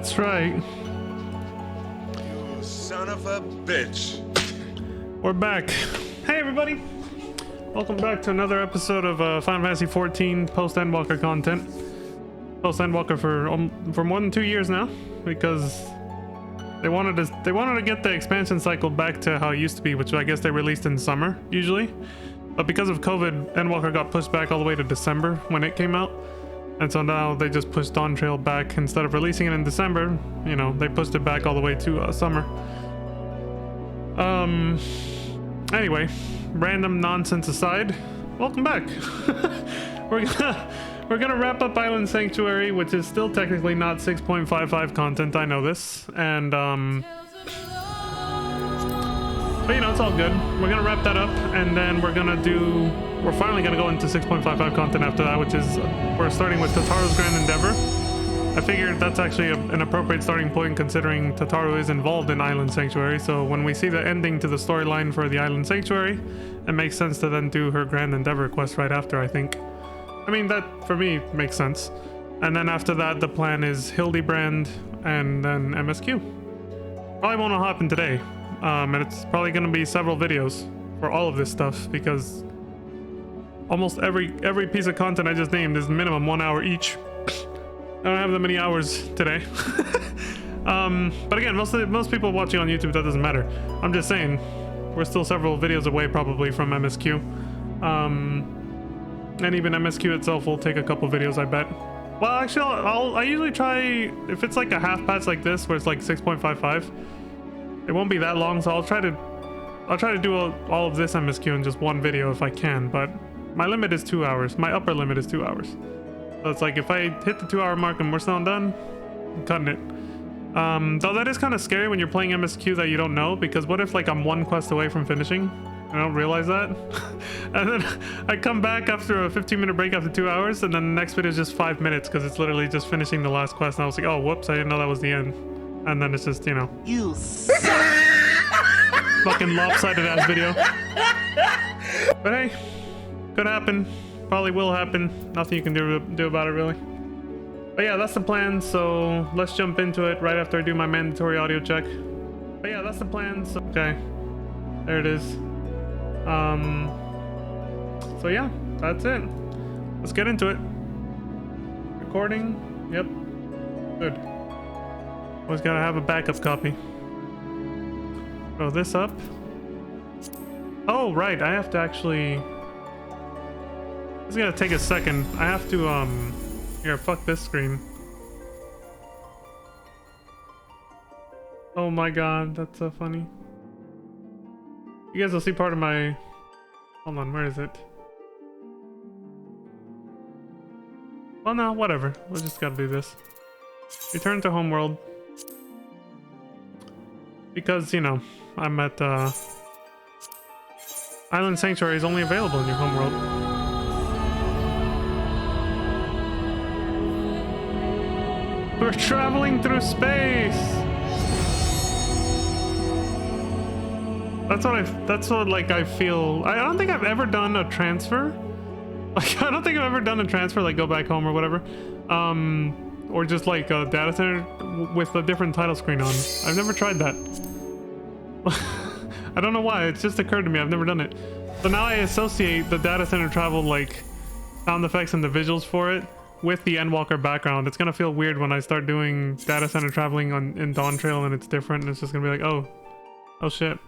That's right. You son of a bitch. We're back. Hey everybody! Welcome back to another episode of Final Fantasy 14 post-Endwalker content. Post-Endwalker for more than 2 years now, because they wanted to get the expansion cycle back to how it used to be, which I guess they released in summer usually. But because of COVID, Endwalker got pushed back all the way to December when it came out. And so now they just pushed Dawn Trail back. Instead of releasing it in December, you know, they pushed it back all the way to summer. Anyway, random nonsense aside, welcome back. We're gonna wrap up Island Sanctuary, which is still technically not 6.55 content, I know this. And but you know, it's all good. We're gonna wrap that up, and then we're finally gonna go into 6.55 content after that, which is we're starting with Tataru's Grand Endeavor. I figured that's actually an appropriate starting point, considering Tataru is involved in Island Sanctuary. So when we see the ending to the storyline for the Island Sanctuary, it makes sense to then do her Grand Endeavor quest right after, I think. I mean, that for me makes sense. And then after that, the plan is Hildebrand and then MSQ. Probably won't all happen today. And it's probably going to be several videos for all of this stuff, because almost every piece of content I just named is minimum 1 hour each. I don't have that many hours today. But again, most people watching on YouTube, that doesn't matter. I'm just saying, we're still several videos away probably from MSQ. And even MSQ itself will take a couple videos, I bet. Well, actually, I usually try, if it's like a half patch like this, where it's like 6.55, it won't be that long, so I'll try to do all of this MSQ in just one video if I can, but my limit is 2 hours. My upper limit is 2 hours. So it's like if I hit the 2 hour mark and we're still done, I'm cutting it. Though that is kind of scary when you're playing MSQ that you don't know, because what if like I'm one quest away from finishing? I don't realize that. And then I come back after a 15-minute break after 2 hours, and then the next video is just 5 minutes because it's literally just finishing the last quest. And I was like, oh, whoops, I didn't know that was the end. And then it's just, you know. You fucking lopsided ass video. But hey, could happen. Probably will happen. Nothing you can do about it, really. But yeah, that's the plan. So let's jump into it right after I do my mandatory audio check. But yeah, that's the plan. So okay, there it is. So yeah, that's it. Let's get into it. Recording. Yep. Good. Always gotta have a backup copy. Throw this up. Oh right, I have to actually. It's gonna take a second. I have to here, fuck this screen. Oh my god, that's so funny. You guys will see part of my, hold on, where is it? Well no, whatever. We just gotta do this. Return to homeworld. Because, you know, I'm at Island Sanctuary is only available in your homeworld. We're traveling through space. That's what like I feel. I don't think I've ever done a transfer. Like I don't think I've ever done a transfer, like go back home or whatever. Or just like a data center with a different title screen on. I've never tried that. I don't know why, it's just occurred to me. I've never done it. So now I associate the data center travel like sound effects and the visuals for it with the Endwalker background. It's gonna feel weird when I start doing data center traveling in Dawn Trail and it's different, and it's just gonna be like, oh shit.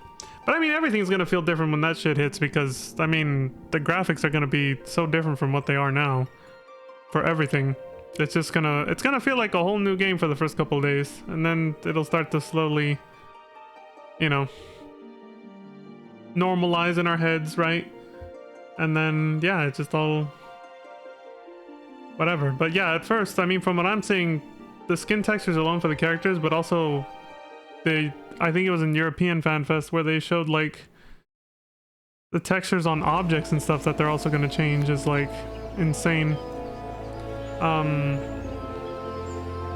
But I mean, everything's gonna feel different when that shit hits, because I mean, the graphics are gonna be so different from what they are now for everything. It's gonna feel like a whole new game for the first couple of days, and then it'll start to slowly, you know, normalize in our heads, right? And then yeah, it's just all whatever. But yeah, at first, I mean, from what I'm seeing, the skin textures alone for the characters, but also I think it was in European Fan Fest where they showed like the textures on objects and stuff that they're also going to change is like insane.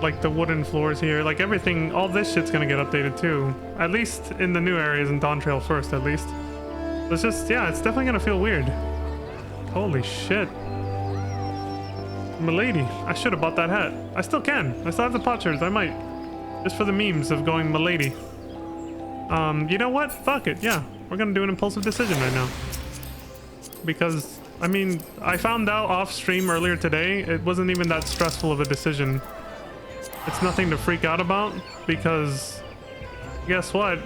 Like the wooden floors here, like everything, all this shit's gonna get updated too. At least in the new areas in Dawn Trail first, at least. It's just, yeah, it's definitely gonna feel weird. Holy shit. Milady, I should have bought that hat. I still can. I still have the potshers. I might. Just for the memes of going milady. You know what? Fuck it. Yeah, we're gonna do an impulsive decision right now. Because, I mean, I found out off stream earlier today, it wasn't even that stressful of a decision. It's nothing to freak out about, because guess what?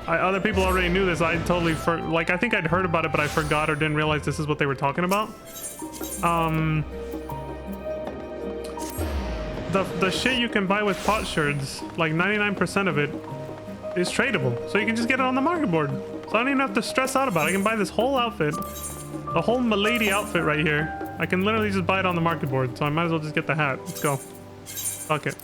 Other people already knew this. I totally, like, I think I'd heard about it, but I forgot or didn't realize this is what they were talking about. The shit you can buy with pot shards, like 99% of it is tradable. So you can just get it on the market board. So I don't even have to stress out about it. I can buy this whole outfit, the whole milady outfit right here. I can literally just buy it on the market board. So I might as well just get the hat. Let's go. Fuck it.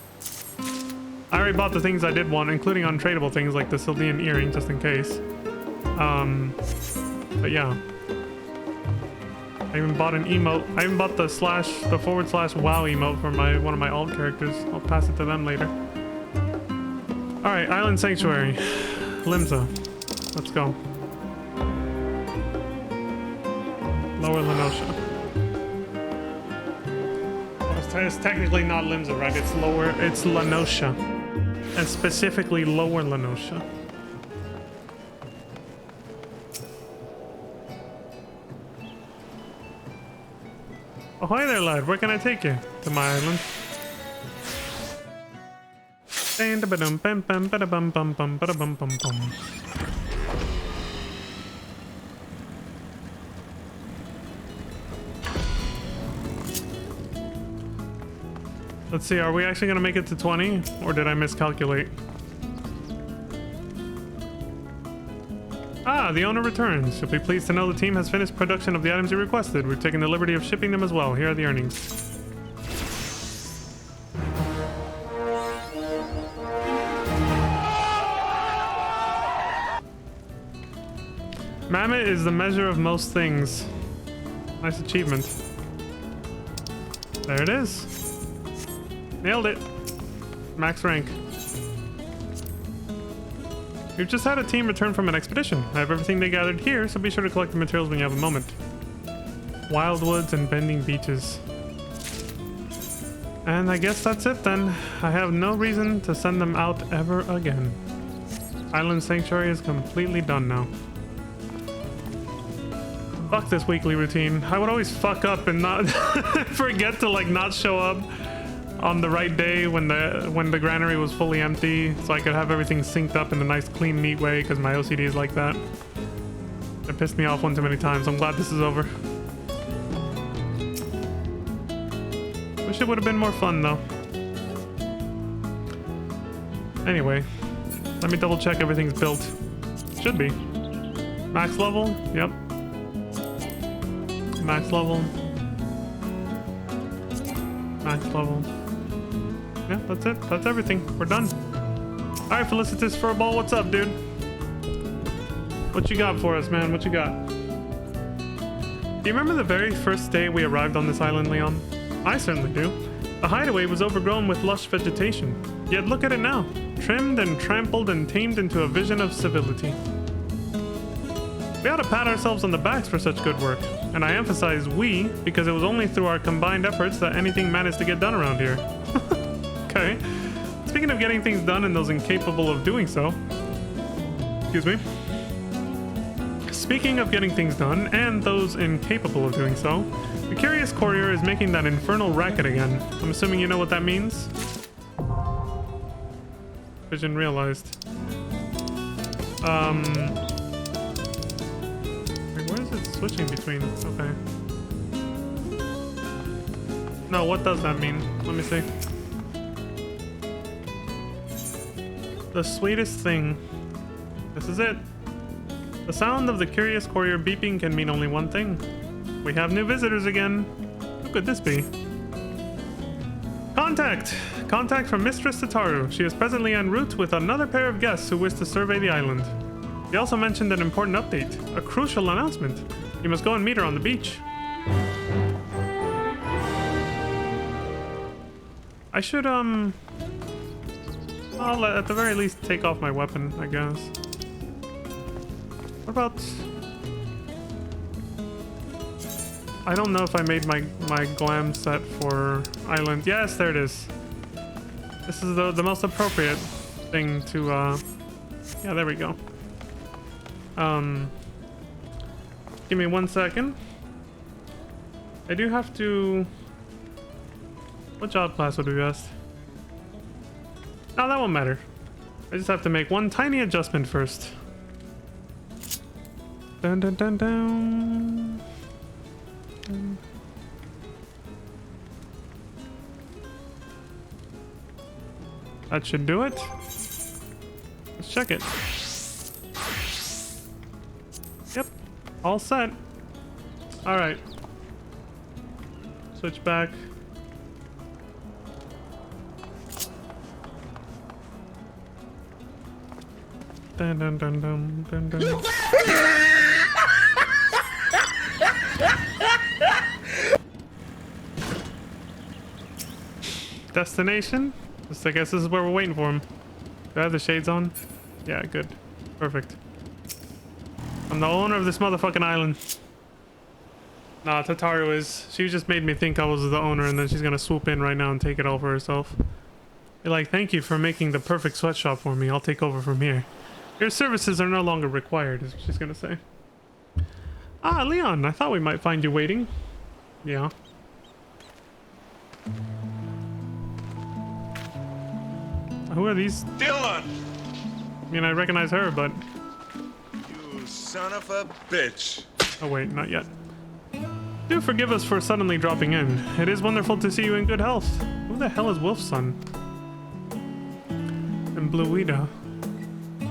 I already bought the things I did want, including untradeable things like the Syldean earring, just in case. But yeah. I even bought an emote. I even bought the / wow emote for one of my alt characters. I'll pass it to them later. Alright, Island Sanctuary. Limsa. Let's go. Lower Lenosha. It's technically not Limsa, right? It's lower, it's Lenosha. And specifically lower Lenosha. Oh, hi there, lad. Where can I take you? To my island. Let's see, are we actually gonna make it to 20? Or did I miscalculate? Ah, the owner returns. You'll be pleased to know the team has finished production of the items you requested. We've taken the liberty of shipping them as well. Here are the earnings. Mammoth is the measure of most things. Nice achievement. There it is. Nailed it. Max rank. We've just had a team return from an expedition. I have everything they gathered here, so be sure to collect the materials when you have a moment. Wildwoods and bending beaches. And I guess that's it then. I have no reason to send them out ever again. Island Sanctuary is completely done now. Fuck this weekly routine. I would always fuck up and not forget to like not show up on the right day when the granary was fully empty, so I could have everything synced up in a nice, clean, neat way, because my OCD is like that. It pissed me off one too many times. I'm glad this is over. Wish it would have been more fun, though. Anyway, let me double check everything's built. Should be. Max level? Yep. Max level. Max level. Yeah, that's it. That's everything. We're done. Alright, Felicitous Furball, what's up, dude? What you got for us, man? What you got? Do you remember the very first day we arrived on this island, Leon? I certainly do. The hideaway was overgrown with lush vegetation. Yet look at it now. Trimmed and trampled and tamed into a vision of civility. We ought to pat ourselves on the backs for such good work. And I emphasize we, because it was only through our combined efforts that anything managed to get done around here. Okay. Speaking of getting things done and those incapable of doing so. Excuse me. Speaking of getting things done and those incapable of doing so, the Curious Courier is making that infernal racket again. I'm assuming you know what that means? Vision realized. Wait, where is it switching between? Okay. No, what does that mean? Let me see. The sweetest thing. This is it. The sound of the Curious Courier beeping can mean only one thing. We have new visitors again. Who could this be? Contact! Contact from Mistress Tataru. She is presently en route with another pair of guests who wish to survey the island. He also mentioned an important update. A crucial announcement. You must go and meet her on the beach. I should, I'll at the very least take off my weapon, I guess. What about... I don't know if I made my glam set for island. Yes, there it is. This is the most appropriate thing to, yeah, there we go. Give me 1 second. I do have to... What job class would be best? No, that won't matter. I just have to make one tiny adjustment first. Dun dun dun dun. That should do it. Let's check it. Yep, all set. All right. Switch back. Dun dun dun dun dun dun. Destination? Just, I guess this is where we're waiting for him. Do I have the shades on? Yeah, good. Perfect. I'm the owner of this motherfucking island. Nah, Tataru is. She just made me think I was the owner, and then she's gonna swoop in right now and take it all for herself. You're like, thank you for making the perfect sweatshop for me. I'll take over from here. Your services are no longer required, is what she's gonna say. Ah, Leon, I thought we might find you waiting. Yeah. Who are these? Dylan! I mean, I recognize her, but... You son of a bitch. Oh wait, not yet. Do forgive us for suddenly dropping in. It is wonderful to see you in good health. Who the hell is Wolf's son? And Bluita.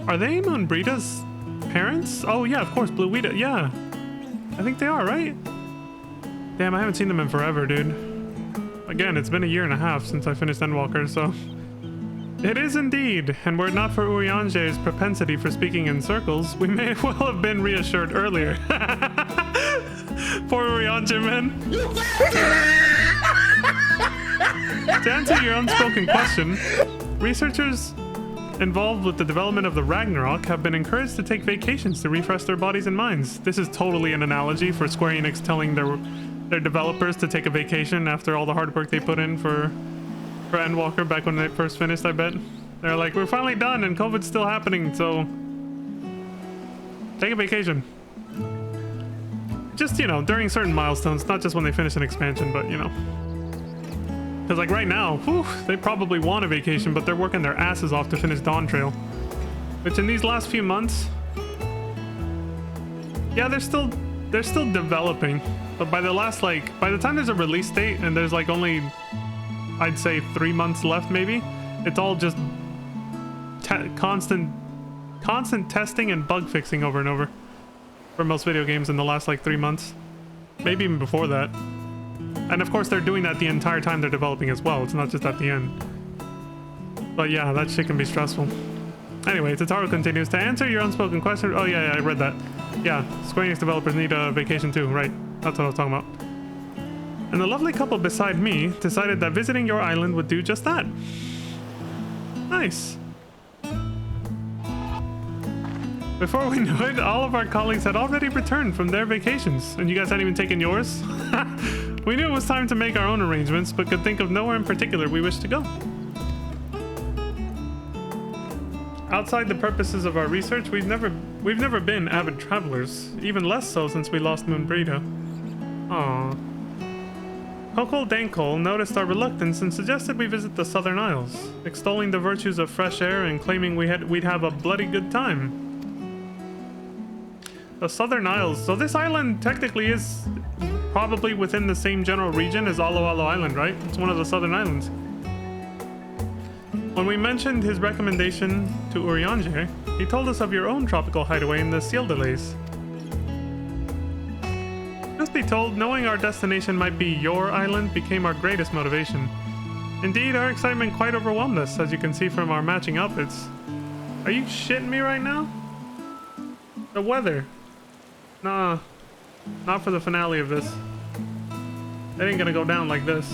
Are they Moonbrita's parents? Oh yeah, of course, Bluita. Yeah. I think they are, right? Damn, I haven't seen them in forever, dude. Again, it's been 1.5 years since I finished Endwalker, so... It is indeed, and were it not for Urianger's propensity for speaking in circles, we may well have been reassured earlier. Poor Urianger, man. To answer your unspoken question, researchers involved with the development of the Ragnarok have been encouraged to take vacations to refresh their bodies and minds. This is totally an analogy for Square Enix telling their developers to take a vacation after all the hard work they put in for Endwalker back when they first finished, I bet. They're like, we're finally done and COVID's still happening, so take a vacation. Just, you know, during certain milestones, not just when they finish an expansion, but, you know. Because, like, right now, whew, they probably want a vacation, but they're working their asses off to finish Dawn Trail. Which in these last few months, yeah, they're still developing. But by the time there's a release date and there's, like, only... I'd say 3 months left, maybe. It's all just constant testing and bug fixing over and over for most video games in the last like 3 months, maybe even before that. And of course, they're doing that the entire time they're developing as well. It's not just at the end. But yeah, that shit can be stressful. Anyway, Tataru continues to answer your unspoken question. Oh yeah, I read that. Yeah, Square Enix developers need a vacation too, right? That's what I was talking about. And the lovely couple beside me decided that visiting your island would do just that. Nice. Before we knew it, all of our colleagues had already returned from their vacations, and you guys hadn't even taken yours? We knew it was time to make our own arrangements, but could think of nowhere in particular we wished to go. Outside the purposes of our research, we've never been avid travelers, even less so since we lost Moonbrita. Aww. Hokol Dankol noticed our reluctance and suggested we visit the Southern Isles, extolling the virtues of fresh air and claiming we'd have a bloody good time. The Southern Isles. So this island technically is probably within the same general region as Alo Alo Island, right? It's one of the Southern Islands. When we mentioned his recommendation to Urianger, he told us of your own tropical hideaway in the Seal Delays. Just be told, knowing our destination might be your island became our greatest motivation. Indeed, our excitement quite overwhelmed us, as you can see from our matching outfits. Are you shitting me right now? The weather. Nah, not for the finale of this. It ain't gonna go down like this.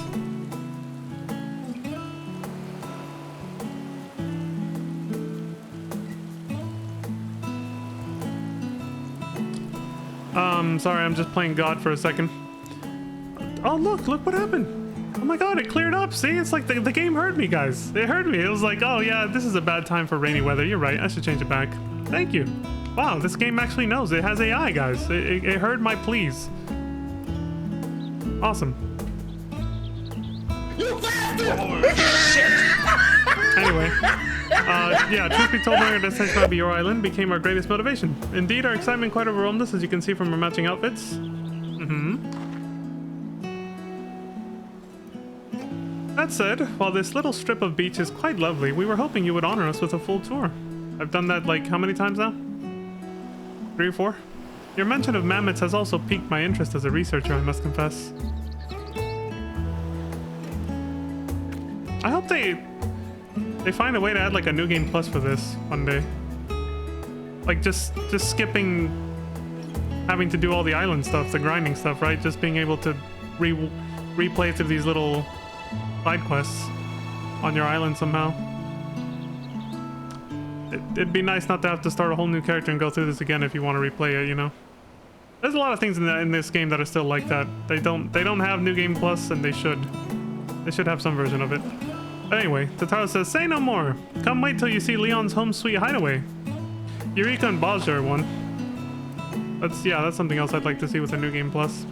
Sorry, I'm just playing God for a second. Oh, look what happened. Oh my god, it cleared up. See, it's like the game heard me, guys. It heard me. It was like, oh yeah, this is a bad time for rainy weather. You're right. I should change it back. Thank you. Wow, this game actually knows. It has AI, guys. It heard my pleas. Awesome. You shit! Anyway, yeah, truth be told, knowing our destination might be your island became our greatest motivation. Indeed, our excitement quite overwhelmed us, as you can see from our matching outfits. That said, while this little strip of beach is quite lovely, we were hoping you would honor us with a full tour. I've done that, like, how many times now? 3 or 4? Your mention of mammoths has also piqued my interest as a researcher, I must confess. I hope they find a way to add, like, a new game plus for this one day. Like, just skipping having to do all the island stuff, the grinding stuff, right? Just being able to replay through these little side quests on your island somehow. It'd be nice not to have to start a whole new character and go through this again if you want to replay it, you know? There's a lot of things in this game that are still like that. They don't have New Game Plus, and they should. They should have some version of it. But anyway, Totaro says, say no more. Come wait till you see Leon's home sweet hideaway. Eureka and Bozja are one. That's something else I'd like to see with the New Game Plus.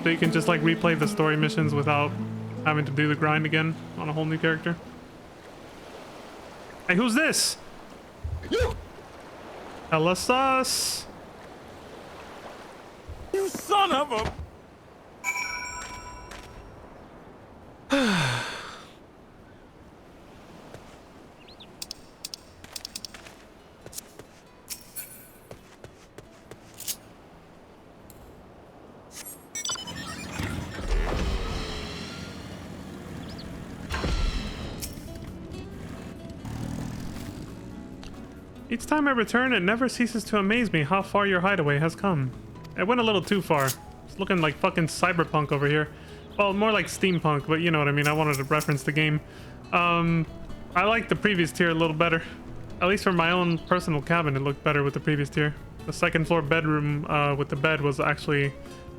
So you can just like replay the story missions without having to do the grind again on a whole new character. Hey, who's this? Hella sus. You son of a... Each time I return, it never ceases to amaze me how far your hideaway has come. It went a little too far. It's looking like fucking cyberpunk over here. Well, more like steampunk, but you know what I mean. I wanted to reference the game. I like the previous tier a little better. At least for my own personal cabin, it looked better with the previous tier. The second floor bedroom with the bed was actually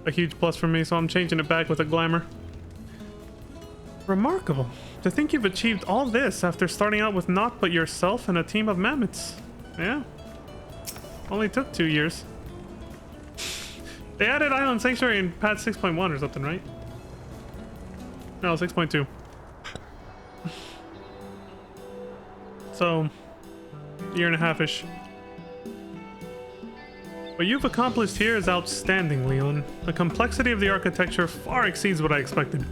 a huge plus for me, so I'm changing it back with a glamour. Remarkable. To think you've achieved all this after starting out with naught but yourself and a team of mammoths. Yeah. Only took 2 years. They added Island Sanctuary in patch 6.1 or something, right? No, 6.2. So, year and a half-ish. What you've accomplished here is outstanding, Leon. The complexity of the architecture far exceeds what I expected.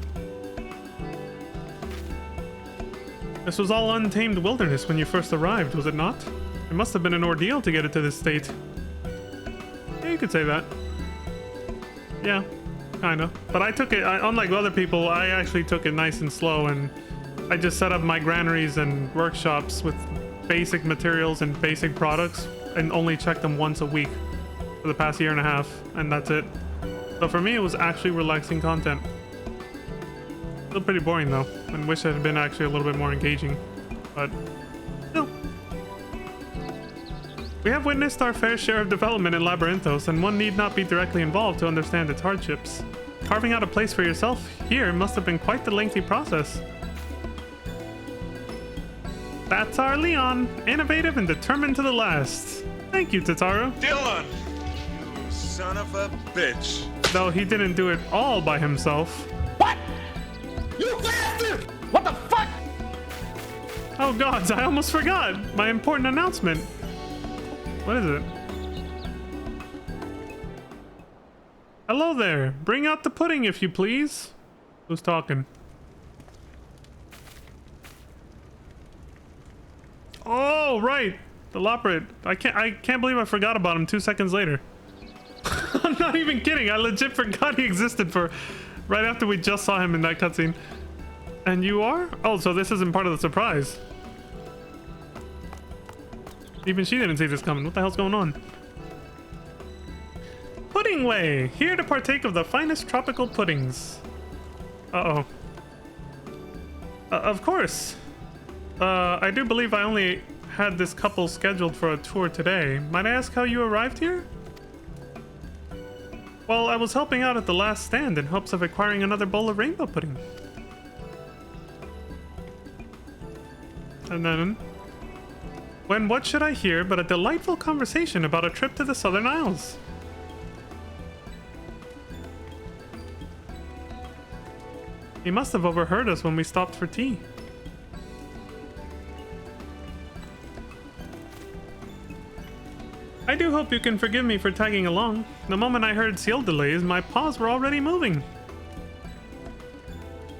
This was all untamed wilderness when you first arrived, was it not? It must have been an ordeal to get it to this state. Yeah, you could say that. Yeah, kinda. But I took it, unlike other people, I actually took it nice and slow, and I just set up my granaries and workshops with basic materials and basic products, and only checked them once a week for the past year and a half, and that's it. So for me, it was actually relaxing content. Still pretty boring though, and wish it had been actually a little bit more engaging, but still. We have witnessed our fair share of development in Labyrinthos, and one need not be directly involved to understand its hardships. Carving out a place for yourself here must have been quite the lengthy process. That's our Leon, innovative and determined to the last. Thank you, Totaro. Dylan! You son of a bitch! Though he didn't do it all by himself. What? You bastard! What the fuck? Oh gods, I almost forgot my important announcement. What is it? Hello there. Bring out the pudding if you please. Who's talking? Oh, right. The Loprit. I can't believe I forgot about him 2 seconds later. I'm not even kidding. I legit forgot he existed for right after we just saw him in that cutscene. And you are? Oh, so this isn't part of the surprise. Even she didn't see this coming. What the hell's going on? Pudding Way! Here to partake of the finest tropical puddings. Uh-oh. Of course. I do believe I only had this couple scheduled for a tour today. Might I ask how you arrived here? Well, I was helping out at the last stand in hopes of acquiring another bowl of rainbow pudding. And then... when what should I hear but a delightful conversation about a trip to the Southern Isles? He must have overheard us when we stopped for tea. I do hope you can forgive me for tagging along. The moment I heard seal delays, my paws were already moving.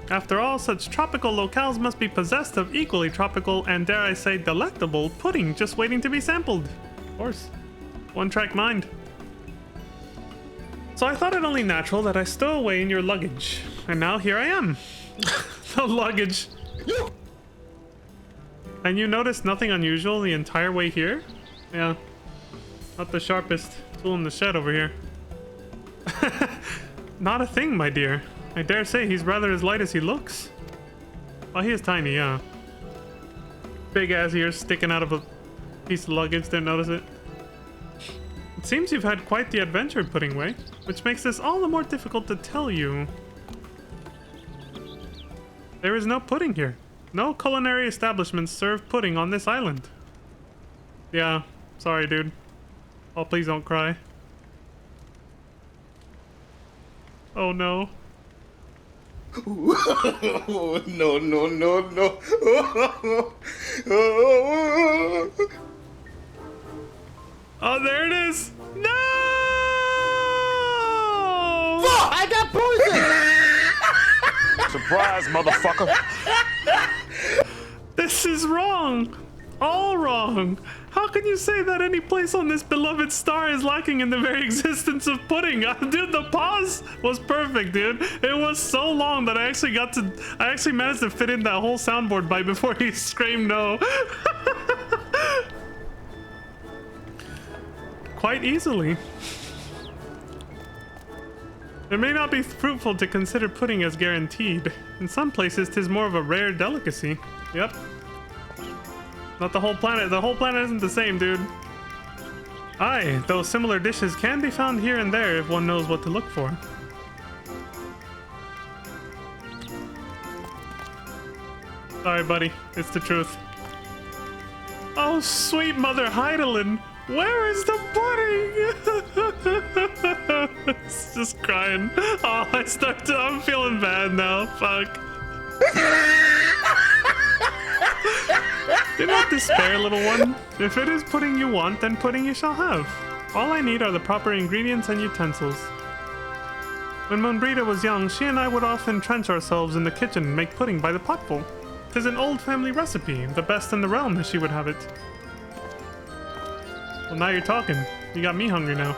After all, such tropical locales must be possessed of equally tropical and, dare I say, delectable pudding just waiting to be sampled. Of course. One-track mind. So I thought it only natural that I stow away in your luggage. And now here I am. The luggage. And you noticed nothing unusual the entire way here? Yeah. Not the sharpest tool in the shed over here. Not a thing, my dear. I dare say he's rather as light as he looks. Well, he is tiny, yeah. Big ass ears sticking out of a piece of luggage, didn't notice it. It seems you've had quite the adventure, Puddingway, which makes this all the more difficult to tell you. There is no pudding here. No culinary establishments serve pudding on this island. Yeah, sorry, dude. Oh, please don't cry. Oh no. Oh, no, no, no, no. Oh, there it is. No! Fuck! I got poison! Surprise, motherfucker. This is wrong. All wrong. How can you say that any place on this beloved star is lacking in the very existence of pudding? Dude, the pause was perfect, dude. It was so long that I actually managed to fit in that whole soundboard bite before he screamed no. Quite easily. It may not be fruitful to consider pudding as guaranteed. In some places, 'tis more of a rare delicacy. Yep. Not the whole planet. The whole planet isn't the same, dude. Aye, though similar dishes can be found here and there if one knows what to look for. Sorry, buddy. It's the truth. Oh, sweet Mother Heidelin, where is the pudding? It's just crying. Oh, I'm feeling bad now. Fuck. Do not despair, little one. If it is pudding you want, then pudding you shall have. All I need are the proper ingredients and utensils. When Moonbrita was young, she and I would often trench ourselves in the kitchen and make pudding by the potful. 'Tis an old family recipe, the best in the realm as she would have it. Well, now you're talking. You got me hungry now.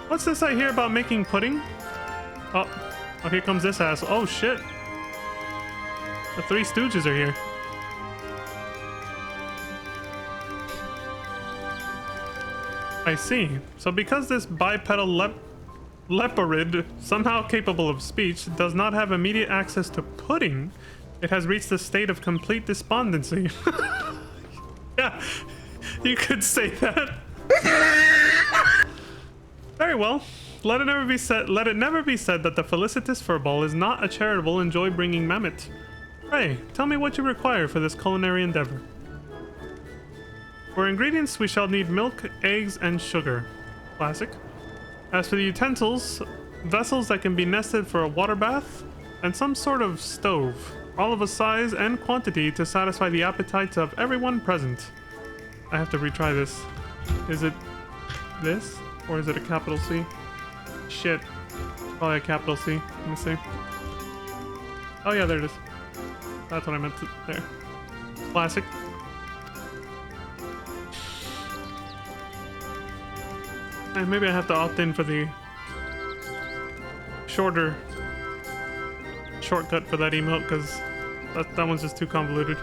What's this I hear about making pudding? Oh, here comes this ass. Oh, shit. The Three Stooges are here. I see. So because this bipedal leopard, somehow capable of speech, does not have immediate access to pudding, it has reached a state of complete despondency. Yeah, you could say that. Very well. Let it never be said that the felicitous furball is not a charitable and joy-bringing mammoth. Pray, tell me what you require for this culinary endeavor. For ingredients, we shall need milk, eggs, and sugar. Classic. As for the utensils, vessels that can be nested for a water bath, and some sort of stove, all of a size and quantity to satisfy the appetites of everyone present. I have to retry this. Is it this? Or is it a capital C? Shit. Probably a capital C. Let me see. Oh yeah, there it is. That's what I meant to, there. Classic. And maybe I have to opt in for the shortcut for that emote, because that one's just too convoluted.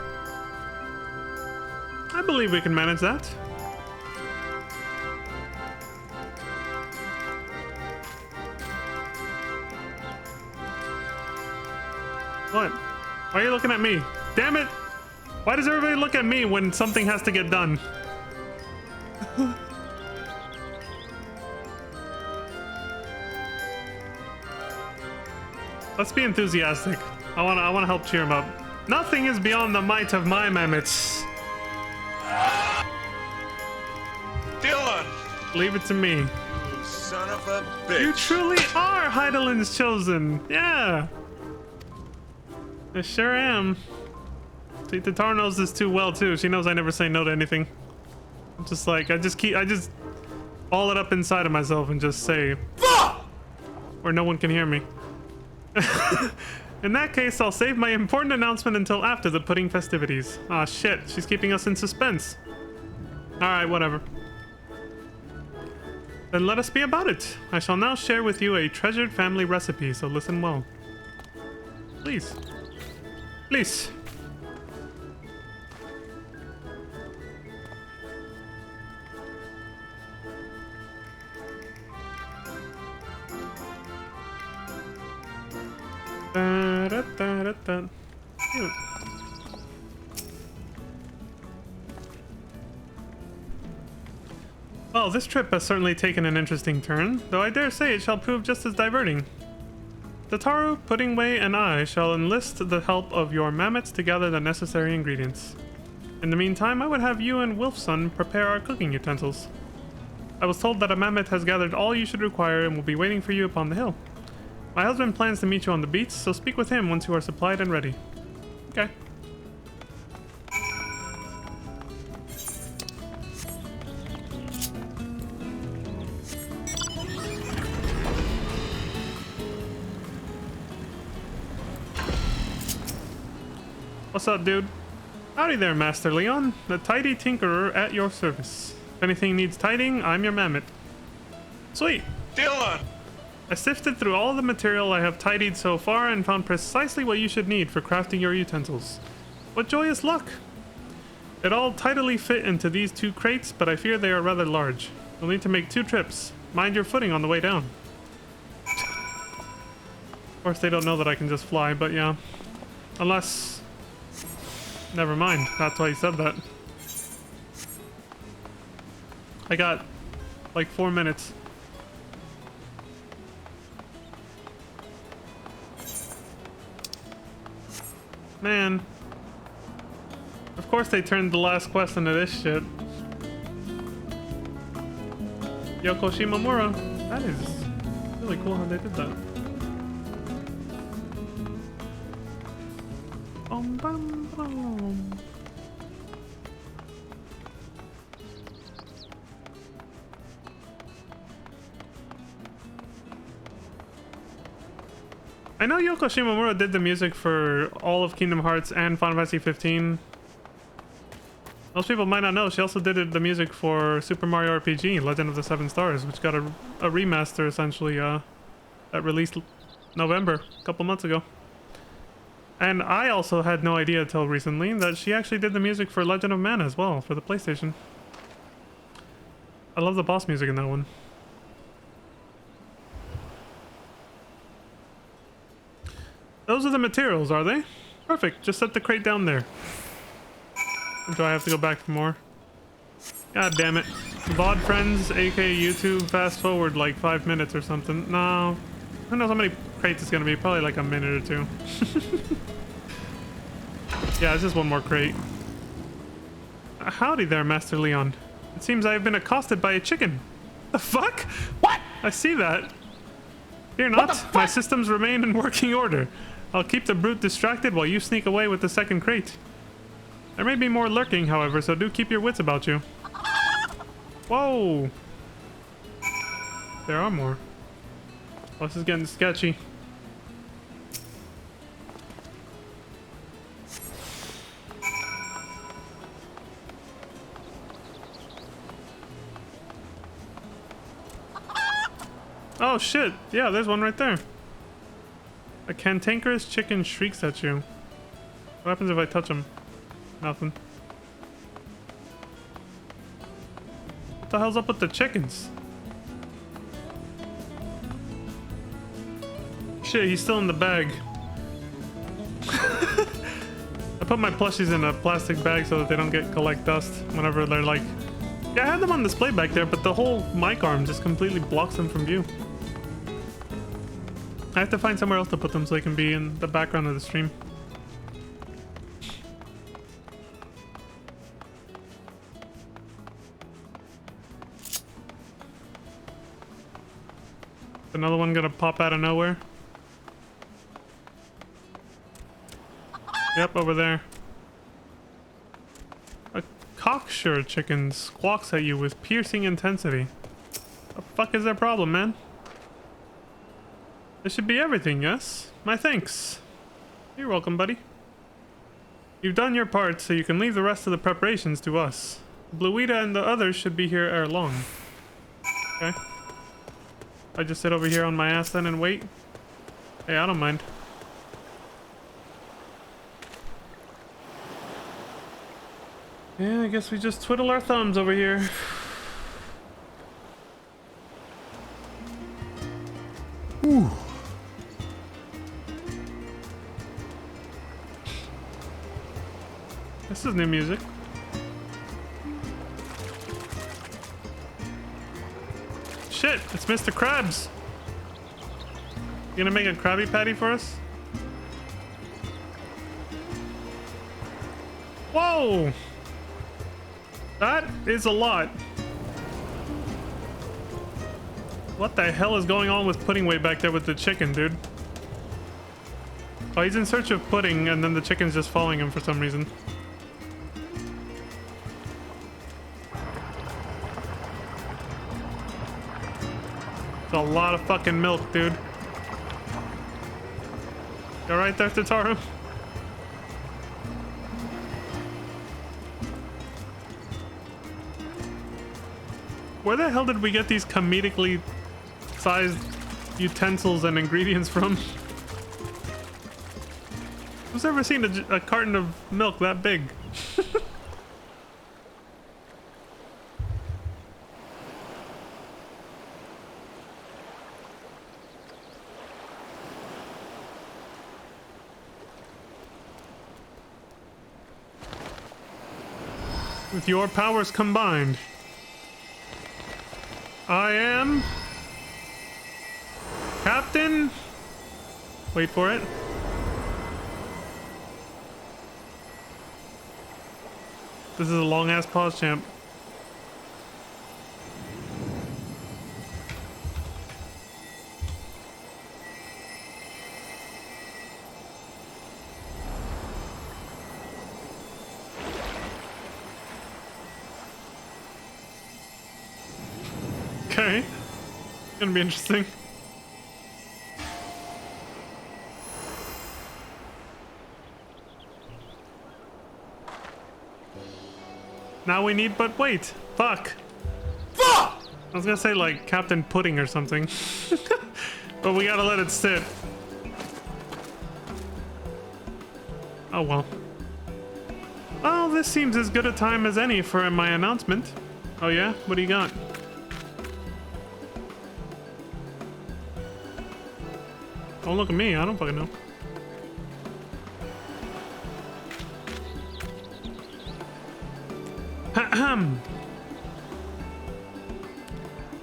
I believe we can manage that. What? Why are you looking at me? Damn it! Why does everybody look at me when something has to get done? Let's be enthusiastic. I wanna help cheer him up. Nothing is beyond the might of my mammoths. Dylan! Leave it to me. You son of a bitch. You truly are Heidelin's chosen. Yeah. I sure am. See, Tatar knows this too well too. She knows I never say no to anything. I'm just like, I just ball it up inside of myself and just say, fuck! Where no one can hear me. In that case, I'll save my important announcement until after the pudding festivities. Ah, shit. She's keeping us in suspense. Alright, whatever. Then let us be about it. I shall now share with you a treasured family recipe, so listen well. Please. Please. Da, da, da, da, da. Cute. Well, this trip has certainly taken an interesting turn, though I dare say it shall prove just as diverting. Tataru, Puddingway, and I shall enlist the help of your mammoths to gather the necessary ingredients. In the meantime, I would have you and Wilfson prepare our cooking utensils. I was told that a mammoth has gathered all you should require and will be waiting for you upon the hill. My husband plans to meet you on the beach, so speak with him once you are supplied and ready. Okay. What's up, dude? Howdy there, Master Leon. The tidy tinkerer at your service. If anything needs tidying, I'm your mammoth. Sweet. Dylan! I sifted through all the material I have tidied so far and found precisely what you should need for crafting your utensils. What joyous luck! It all tidily fit into these 2 crates, but I fear they are rather large. You'll need to make 2 trips. Mind your footing on the way down. Of course, they don't know that I can just fly, but yeah. Unless... Never mind. That's why he said that. I got like 4 minutes. Man. Of course they turned the last quest into this shit. Yoko Shimomura. That is really cool how they did that. Bum, bum, bum. I know Yoko Shimomura did the music for all of Kingdom Hearts and Final Fantasy 15. Most people might not know, she also did the music for Super Mario RPG, Legend of the Seven Stars, which got a remaster essentially that released November, a couple months ago. And I also had no idea until recently that she actually did the music for Legend of Mana as well, for the PlayStation. I love the boss music in that one. Those are the materials, are they? Perfect, just set the crate down there. Or do I have to go back for more? God damn it. VOD friends, aka YouTube, fast forward like 5 minutes or something. No. Who knows how many crates it's gonna be? Probably like a minute or 2. Yeah, it's just 1 more crate. Howdy there, Master Leon. It seems I have been accosted by a chicken. The fuck? What? I see that. Fear not, my systems remain in working order. I'll keep the brute distracted while you sneak away with the 2nd crate. There may be more lurking, however, so do keep your wits about you. Whoa! There are more. Oh, this is getting sketchy. Oh shit, yeah, there's one right there. A cantankerous chicken shrieks at you. What happens if I touch him? Nothing. What the hell's up with the chickens? Shit, he's still in the bag. I put my plushies in a plastic bag so that they don't collect dust whenever they're like... Yeah, I had them on display back there, but the whole mic arm just completely blocks them from view. I have to find somewhere else to put them so they can be in the background of the stream. Another one gonna pop out of nowhere. Yep, over there. A cocksure chicken squawks at you with piercing intensity. The fuck is their problem, man? This should be everything, yes? My thanks. You're welcome, buddy. You've done your part, so you can leave the rest of the preparations to us. Bluita and the others should be here ere long. Okay. I just sit over here on my ass then and wait? Hey, I don't mind. Yeah, I guess we just twiddle our thumbs over here. Ooh. This is new music. Shit, it's Mr. Krabs. You gonna make a Krabby Patty for us? Whoa! That is a lot. What the hell is going on with pudding way back there with the chicken, dude? Oh, he's in search of pudding and then the chicken's just following him for some reason. It's a lot of fucking milk, dude. You alright there, Tataru? Where the hell did we get these comedically sized utensils and ingredients from? Who's ever seen a carton of milk that big? With your powers combined, I am Captain. Wait for it. This is a long ass pause, champ. Okay. Gonna be interesting. Now we need, but wait. Fuck. Fuck! I was gonna say like Captain Pudding or something. But we gotta let it sit. Oh well. Well, this seems as good a time as any for my announcement. Oh yeah? What do you got? Don't look at me, I don't fucking know.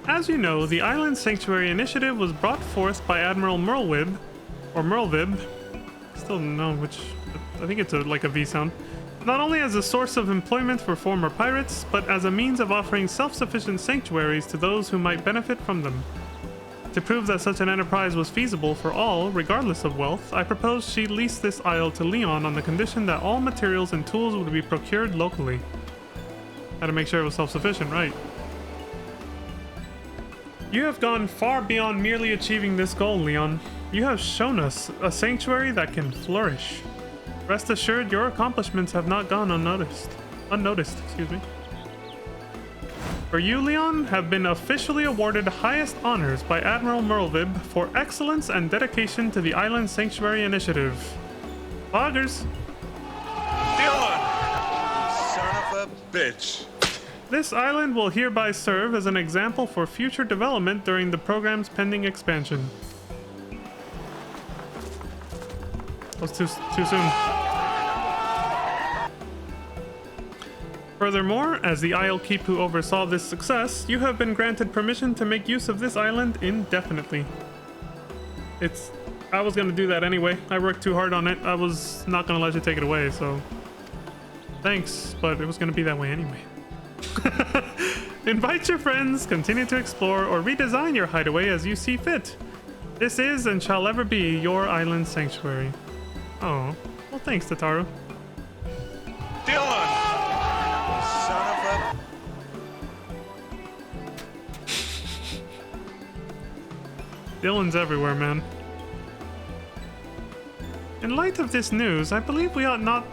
As you know, the Island Sanctuary Initiative was brought forth by Admiral Merlwib, or Merlvib. Still don't know which. I think it's like a V sound. Not only as a source of employment for former pirates, but as a means of offering self-sufficient sanctuaries to those who might benefit from them. To prove that such an enterprise was feasible for all, regardless of wealth, I proposed she lease this isle to Leon on the condition that all materials and tools would be procured locally. Had to make sure it was self-sufficient, right? You have gone far beyond merely achieving this goal, Leon. You have shown us a sanctuary that can flourish. Rest assured, your accomplishments have not gone unnoticed. Excuse me. For you, Leon, have been officially awarded highest honors by Admiral Merlvib for excellence and dedication to the Island Sanctuary Initiative. Loggers! Dylan! Son of a bitch. This island will hereby serve as an example for future development during the program's pending expansion. That's too soon. Furthermore, as the Isle Keep who oversaw this success, you have been granted permission to make use of this island indefinitely. It's I was gonna do that anyway. I worked too hard on it. I was not gonna let you take it away, so thanks, but it was gonna be that way anyway. Invite your friends, continue to explore, or redesign your hideaway as you see fit. This is and shall ever be your island sanctuary. Oh, well thanks, Tataru. Dylan! Son of a... Dylan's everywhere, man. In light of this news, I believe we ought not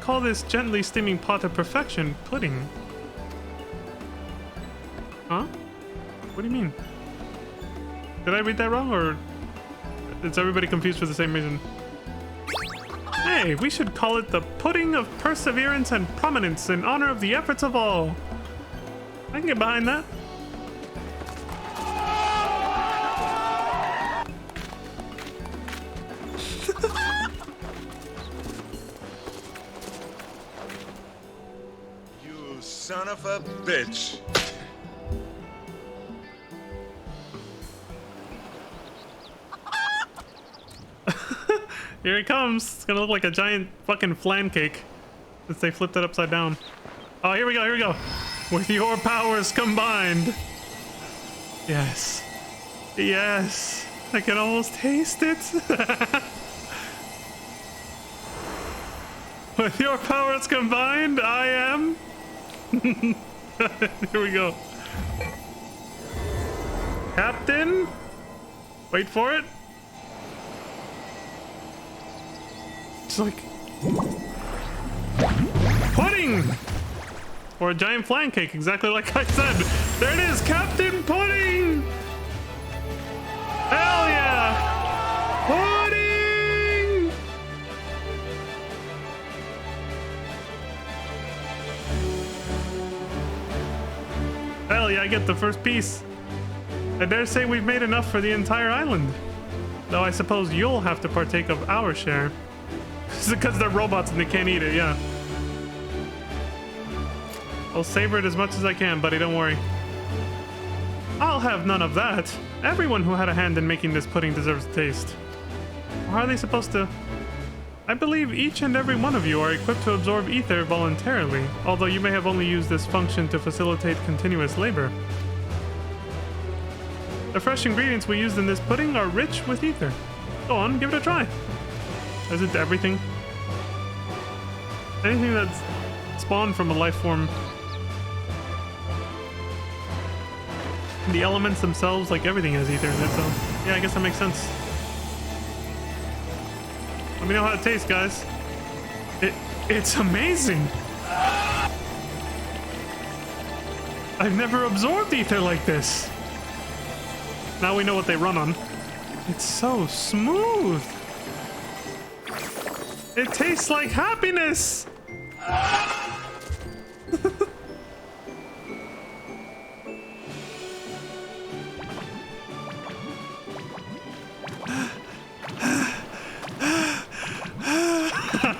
call this gently steaming pot of perfection pudding. Huh? What do you mean? Did I read that wrong, or is everybody confused for the same reason? Hey, we should call it the pudding of perseverance and prominence in honor of the efforts of all. I can get behind that. You son of a bitch. Here it comes. It's gonna look like a giant fucking flan cake since they flipped it upside down. Oh, here we go, here we go. With your powers combined. Yes. Yes. I can almost taste it. With your powers combined, I am... Here we go. Captain? Wait for it. It's like... Pudding! Or a giant flan cake, exactly like I said. There it is, Captain Pudding! Hell yeah! Pudding! Hell yeah, I get the first piece. I dare say we've made enough for the entire island. Though I suppose you'll have to partake of our share. Because they're robots and they can't eat it, yeah. I'll savor it as much as I can, buddy, don't worry. I'll have none of that. Everyone who had a hand in making this pudding deserves a taste. Or are they supposed to... I believe each and every one of you are equipped to absorb ether voluntarily, although you may have only used this function to facilitate continuous labor. The fresh ingredients we used in this pudding are rich with ether. Go on, give it a try. Is it everything? Anything that's spawned from a life form. The elements themselves, like everything has ether in it, so yeah, I guess that makes sense. Let me know how it tastes, guys. It's amazing! I've never absorbed ether like this. Now we know what they run on. It's so smooth. It tastes like happiness!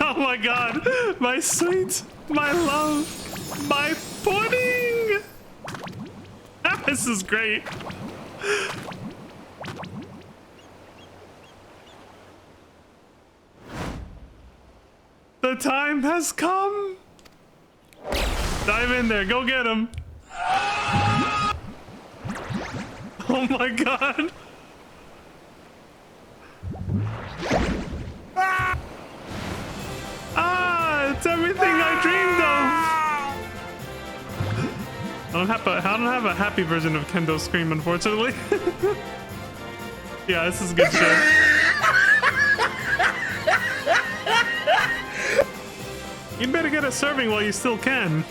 Oh my god! My sweet, my love, my pudding! This is great. The time has come. Dive in there. Go get him. Oh my god. Ah, it's everything I dreamed of. I don't have a happy version of Kendo's scream, unfortunately. Yeah, this is good shit. You'd better get a serving while you still can.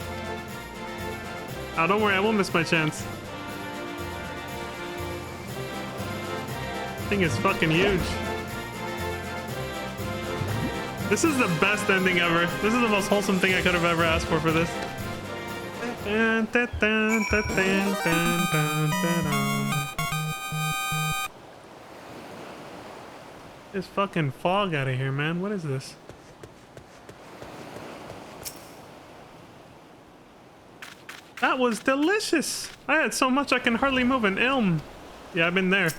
Oh, don't worry, I won't miss my chance. Thing is fucking huge. This is the best ending ever. This is the most wholesome thing I could have ever asked for this. This fucking fog out of here, man. What is this? That was delicious. I had so much I can hardly move an ilm. Yeah, I've been there.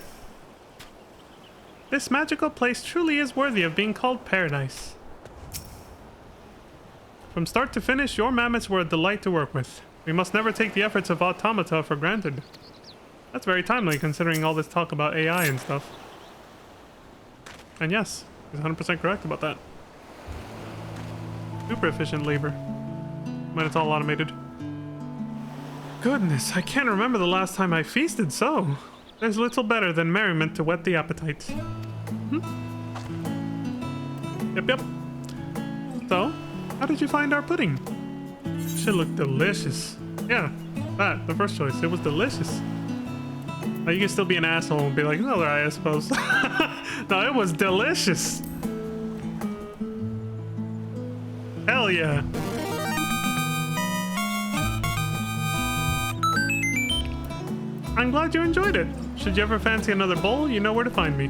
This magical place truly is worthy of being called paradise. From start to finish, your mammoths were a delight to work with. We must never take the efforts of automata for granted. That's very timely, considering all this talk about AI and stuff. And yes, he's 100% correct about that. Super efficient labor when it's all automated. Goodness, I can't remember the last time I feasted so. There's little better than merriment to whet the appetite. Yep. So, how did you find our pudding? Should look delicious. Yeah, the first choice. It was delicious. Now, you can still be an asshole and be like, no, I suppose. No, it was delicious. Hell yeah. I'm glad you enjoyed it. Should you ever fancy another bowl, you know where to find me.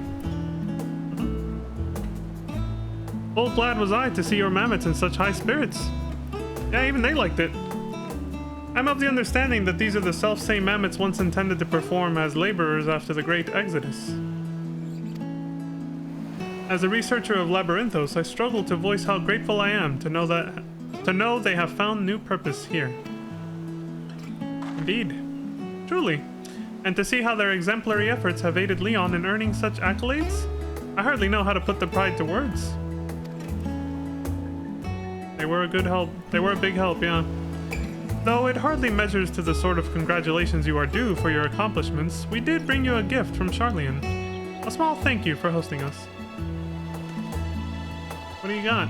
Full glad was I to see your mammoths in such high spirits. Yeah, even they liked it. I'm of the understanding that these are the self-same mammoths once intended to perform as laborers after the Great Exodus. As a researcher of Labyrinthos, I struggle to voice how grateful I am to know they have found new purpose here. Indeed. Truly. And to see how their exemplary efforts have aided Leon in earning such accolades, I hardly know how to put the pride to words. They were a good help. They were a big help, yeah. Though it hardly measures to the sort of congratulations you are due for your accomplishments, we did bring you a gift from Charlian. A small thank you for hosting us. What do you got?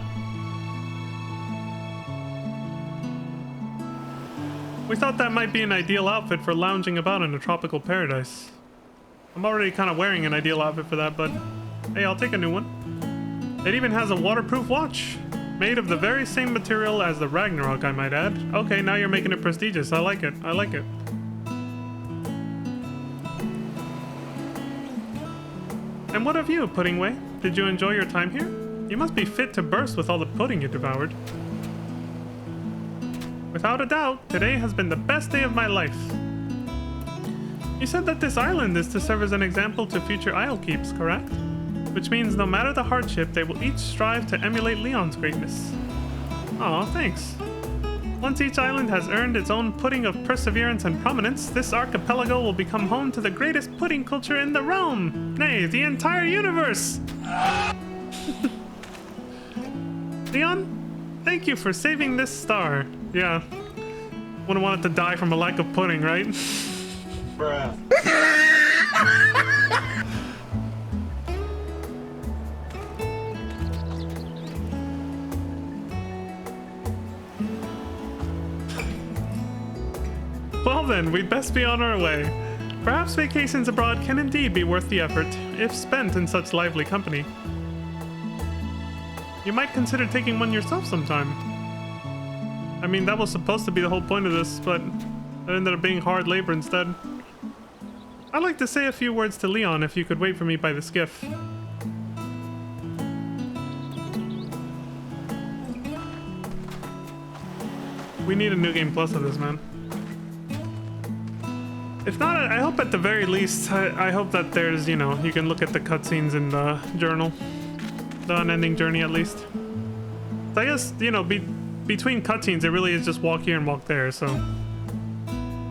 We thought that might be an ideal outfit for lounging about in a tropical paradise. I'm already kind of wearing an ideal outfit for that, but hey, I'll take a new one. It even has a waterproof watch, made of the very same material as the Ragnarok, I might add. Okay, now you're making it prestigious. I like it. I like it. And what of you, Puddingway? Did you enjoy your time here? You must be fit to burst with all the pudding you devoured. Without a doubt, today has been the best day of my life. You said that this island is to serve as an example to future isle keeps, correct? Which means no matter the hardship, they will each strive to emulate Leon's greatness. Aw, thanks. Once each island has earned its own pudding of perseverance and prominence, this archipelago will become home to the greatest pudding culture in the realm! Nay, the entire universe! Leon, thank you for saving this star. Yeah. Wouldn't want it to die from a lack of pudding, right? Bruh. Well then, we'd best be on our way. Perhaps vacations abroad can indeed be worth the effort, if spent in such lively company. You might consider taking one yourself sometime. I mean, that was supposed to be the whole point of this, but it ended up being hard labor instead. I'd like to say a few words to Leon if you could wait for me by the skiff. We need a new game plus of this, man. If not, I hope at the very least, I hope that there's, you know, you can look at the cutscenes in the journal. The unending journey, at least. So I guess, you know, between cutscenes, it really is just walk here and walk there, so...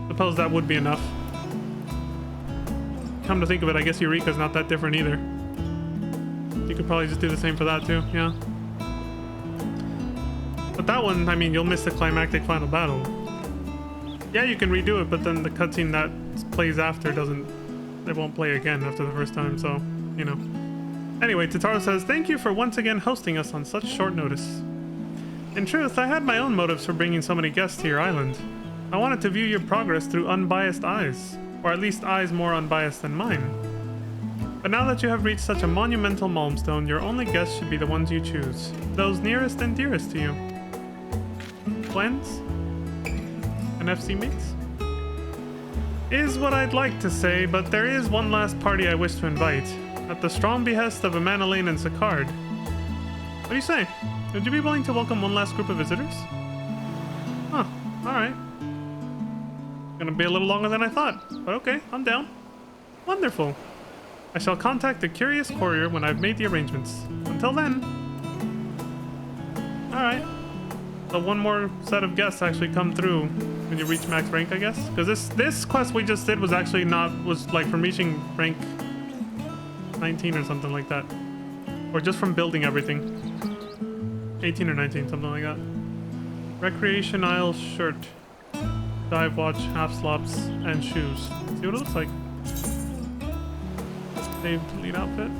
suppose that would be enough. Come to think of it, I guess Eureka's not that different either. You could probably just do the same for that too, yeah. But that one, I mean, you'll miss the climactic final battle. Yeah, you can redo it, but then the cutscene that plays after it won't play again after the first time, so, you know. Anyway, Totaro says, thank you for once again hosting us on such short notice. In truth, I had my own motives for bringing so many guests to your island. I wanted to view your progress through unbiased eyes, or at least eyes more unbiased than mine. But now that you have reached such a monumental milestone, your only guests should be the ones you choose, those nearest and dearest to you. Friends? And FC mates? Is what I'd like to say, but there is one last party I wish to invite, at the strong behest of Emanelaine and Sicard. What do you say? Would you be willing to welcome one last group of visitors? Huh, alright. Gonna be a little longer than I thought, but okay, I'm down. Wonderful. I shall contact the curious courier when I've made the arrangements. Until then. Alright. So one more set of guests actually come through when you reach max rank, I guess. Because this quest we just did was actually was like from reaching rank 19 or something like that. Or just from building everything. 18 or 19, something like that. Recreation aisle shirt. Dive watch, half slops, and shoes. See what it looks like. Save delete outfit.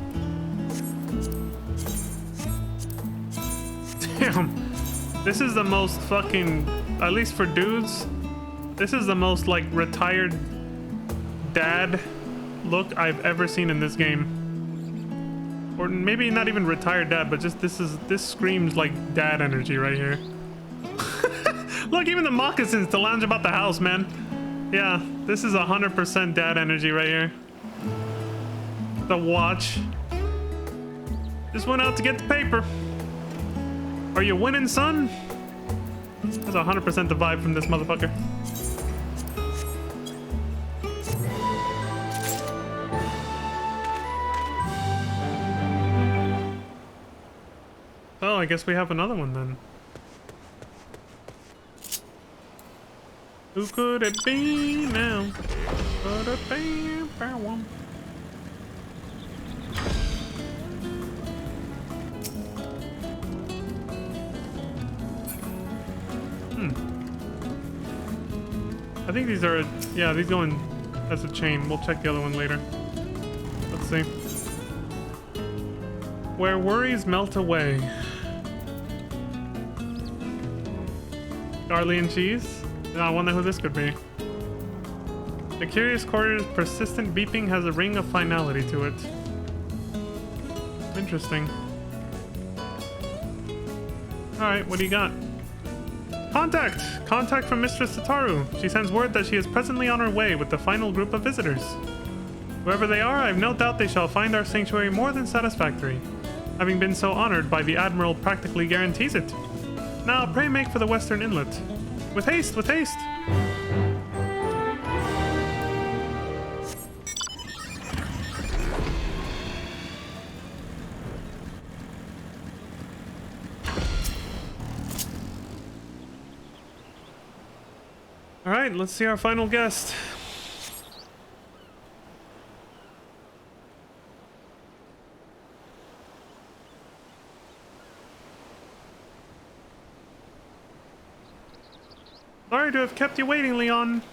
Damn. This is the most fucking, at least for dudes, this is the most like retired dad look I've ever seen in this game. Or maybe not even retired dad, but just this screams like dad energy right here. Look, even the moccasins to lounge about the house, man. Yeah, this is 100% dad energy right here. The watch. Just went out to get the paper. Are you winning, son? That's 100% the vibe from this motherfucker. Oh, I guess we have another one then. Who could it be now? Could it be one? I think these are, yeah, these go in as a chain. We'll check the other one later. Let's see. Where worries melt away. Garlic and cheese? I wonder who this could be. The curious courier's persistent beeping has a ring of finality to it. Interesting. Alright, what do you got? Contact! Contact from Mistress Sataru. She sends word that she is presently on her way with the final group of visitors. Whoever they are, I have no doubt they shall find our sanctuary more than satisfactory. Having been so honored by the Admiral practically guarantees it. Now, pray make for the Western Inlet. With haste, with haste! Alright, let's see our final guest. Sorry to have kept you waiting, Leon.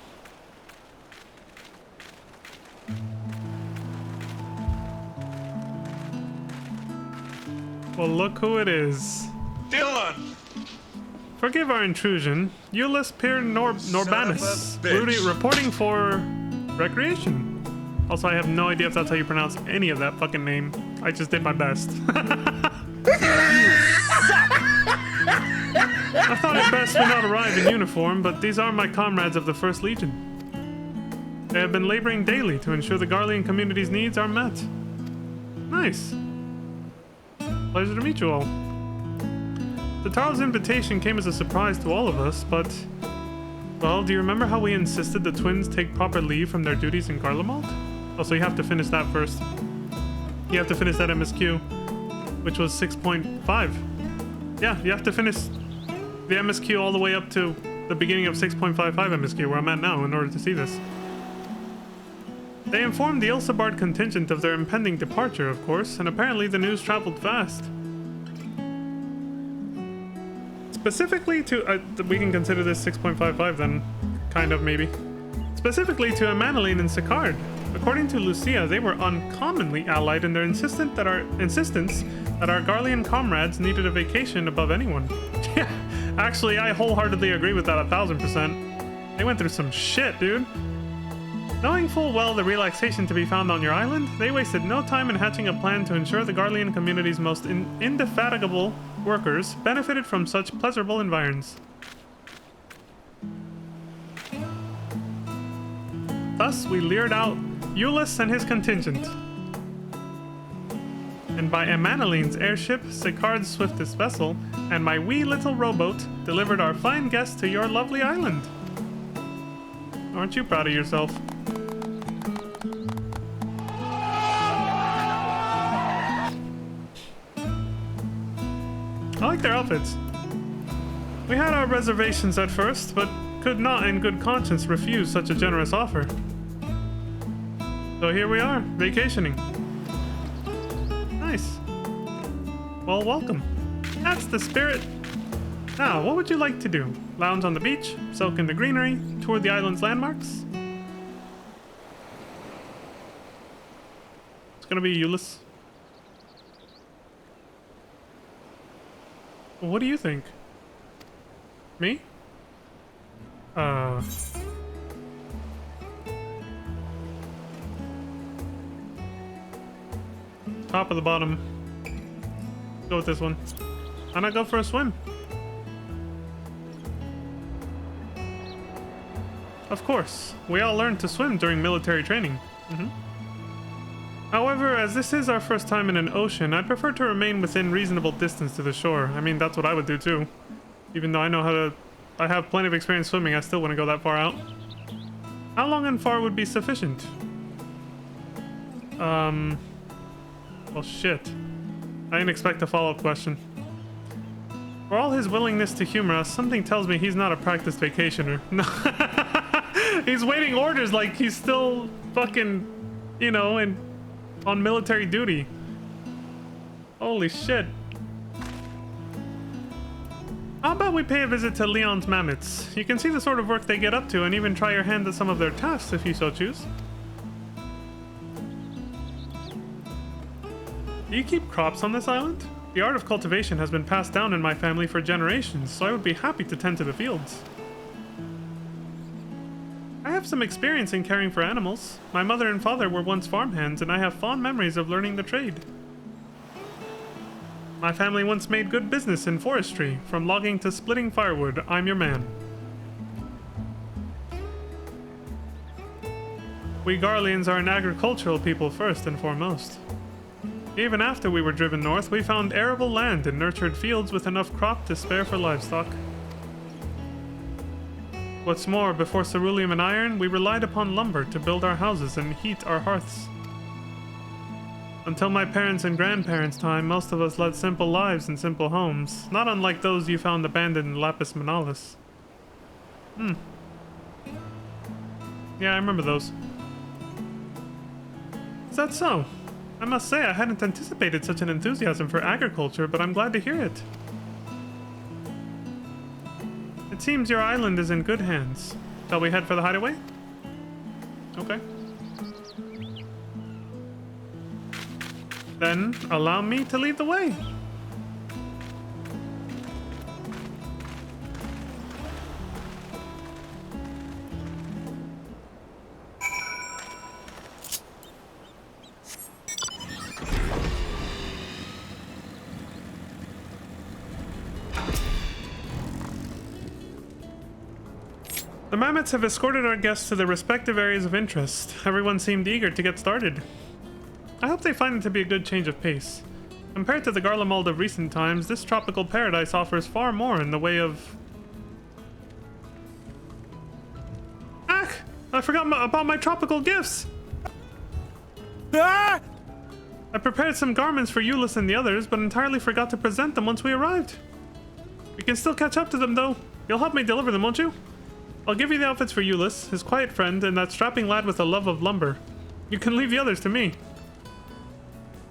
Well, look who it is. Dylan! Forgive our intrusion. Ulysses Pier Norbanus, reporting for recreation. Also, I have no idea if that's how you pronounce any of that fucking name. I just did my best. I thought it best we not arrive in uniform, but these are my comrades of the First Legion. They have been laboring daily to ensure the Garlean community's needs are met. Nice. Pleasure to meet you all. Tataro's invitation came as a surprise to all of us, but... Well, do you remember how we insisted the twins take proper leave from their duties in Garlemald? Oh, so you have to finish that first. You have to finish that MSQ, which was 6.5. Yeah, you have to finish the MSQ all the way up to the beginning of 6.55 MSQ, where I'm at now, in order to see this. They informed the Ilsabard contingent of their impending departure, of course, and apparently the news traveled fast. Specifically to, we can consider this 6.55 then, kind of, maybe. Specifically to Amaniline and Sicard. According to Lucia, they were uncommonly allied in their insistence that our Garlean comrades needed a vacation above anyone. Yeah, actually, I wholeheartedly agree with that 1000%. They went through some shit, dude. Knowing full well the relaxation to be found on your island, they wasted no time in hatching a plan to ensure the Garlean community's most indefatigable workers benefited from such pleasurable environs. Thus, we lured out Ulysses and his contingent. And by Amaniline's airship, Sicard's swiftest vessel, and my wee little rowboat, delivered our fine guests to your lovely island. Aren't you proud of yourself? their outfits. We had our reservations at first, but could not in good conscience refuse such a generous offer. So here we are, vacationing. Nice. Well, welcome. That's the spirit. Now, what would you like to do? Lounge on the beach, soak in the greenery, tour the island's landmarks? It's gonna be Euless. What do you think? Me? Top of the bottom. Go with this one. Why not go for a swim? Of course. We all learned to swim during military training. However, as this is our first time in an ocean, I'd prefer to remain within reasonable distance to the shore. I mean, that's what I would do too. Even though I have plenty of experience swimming, I still wouldn't go that far out. How long and far would be sufficient? Well, shit. I didn't expect a follow-up question. For all his willingness to humor us, something tells me he's not a practiced vacationer. No. He's waiting orders like he's still fucking, you know, on military duty. Holy shit. How about we pay a visit to Leon's mammoths? You can see the sort of work they get up to and even try your hand at some of their tasks if you so choose. Do you keep crops on this island? The art of cultivation has been passed down in my family for generations, so I would be happy to tend to the fields. I have some experience in caring for animals. My mother and father were once farmhands, and I have fond memories of learning the trade. My family once made good business in forestry. From logging to splitting firewood, I'm your man. We Garleans are an agricultural people first and foremost. Even after we were driven north, we found arable land and nurtured fields with enough crop to spare for livestock. What's more, before ceruleum and iron, we relied upon lumber to build our houses and heat our hearths. Until my parents' and grandparents' time, most of us led simple lives in simple homes, not unlike those you found abandoned in Lapis Manalis. Yeah, I remember those. Is that so? I must say, I hadn't anticipated such an enthusiasm for agriculture, but I'm glad to hear it. It seems your island is in good hands. Shall we head for the hideaway? Okay. Then, allow me to lead the way. The mammoths have escorted our guests to their respective areas of interest. Everyone seemed eager to get started. I hope they find it to be a good change of pace. Compared to the Garlemald of recent times, this tropical paradise offers far more in the way of... Ah! I forgot about my tropical gifts! Ah! I prepared some garments for Euless and the others, but entirely forgot to present them once we arrived. We can still catch up to them, though. You'll help me deliver them, won't you? I'll give you the outfits for Euless, his quiet friend, and that strapping lad with a love of lumber. You can leave the others to me.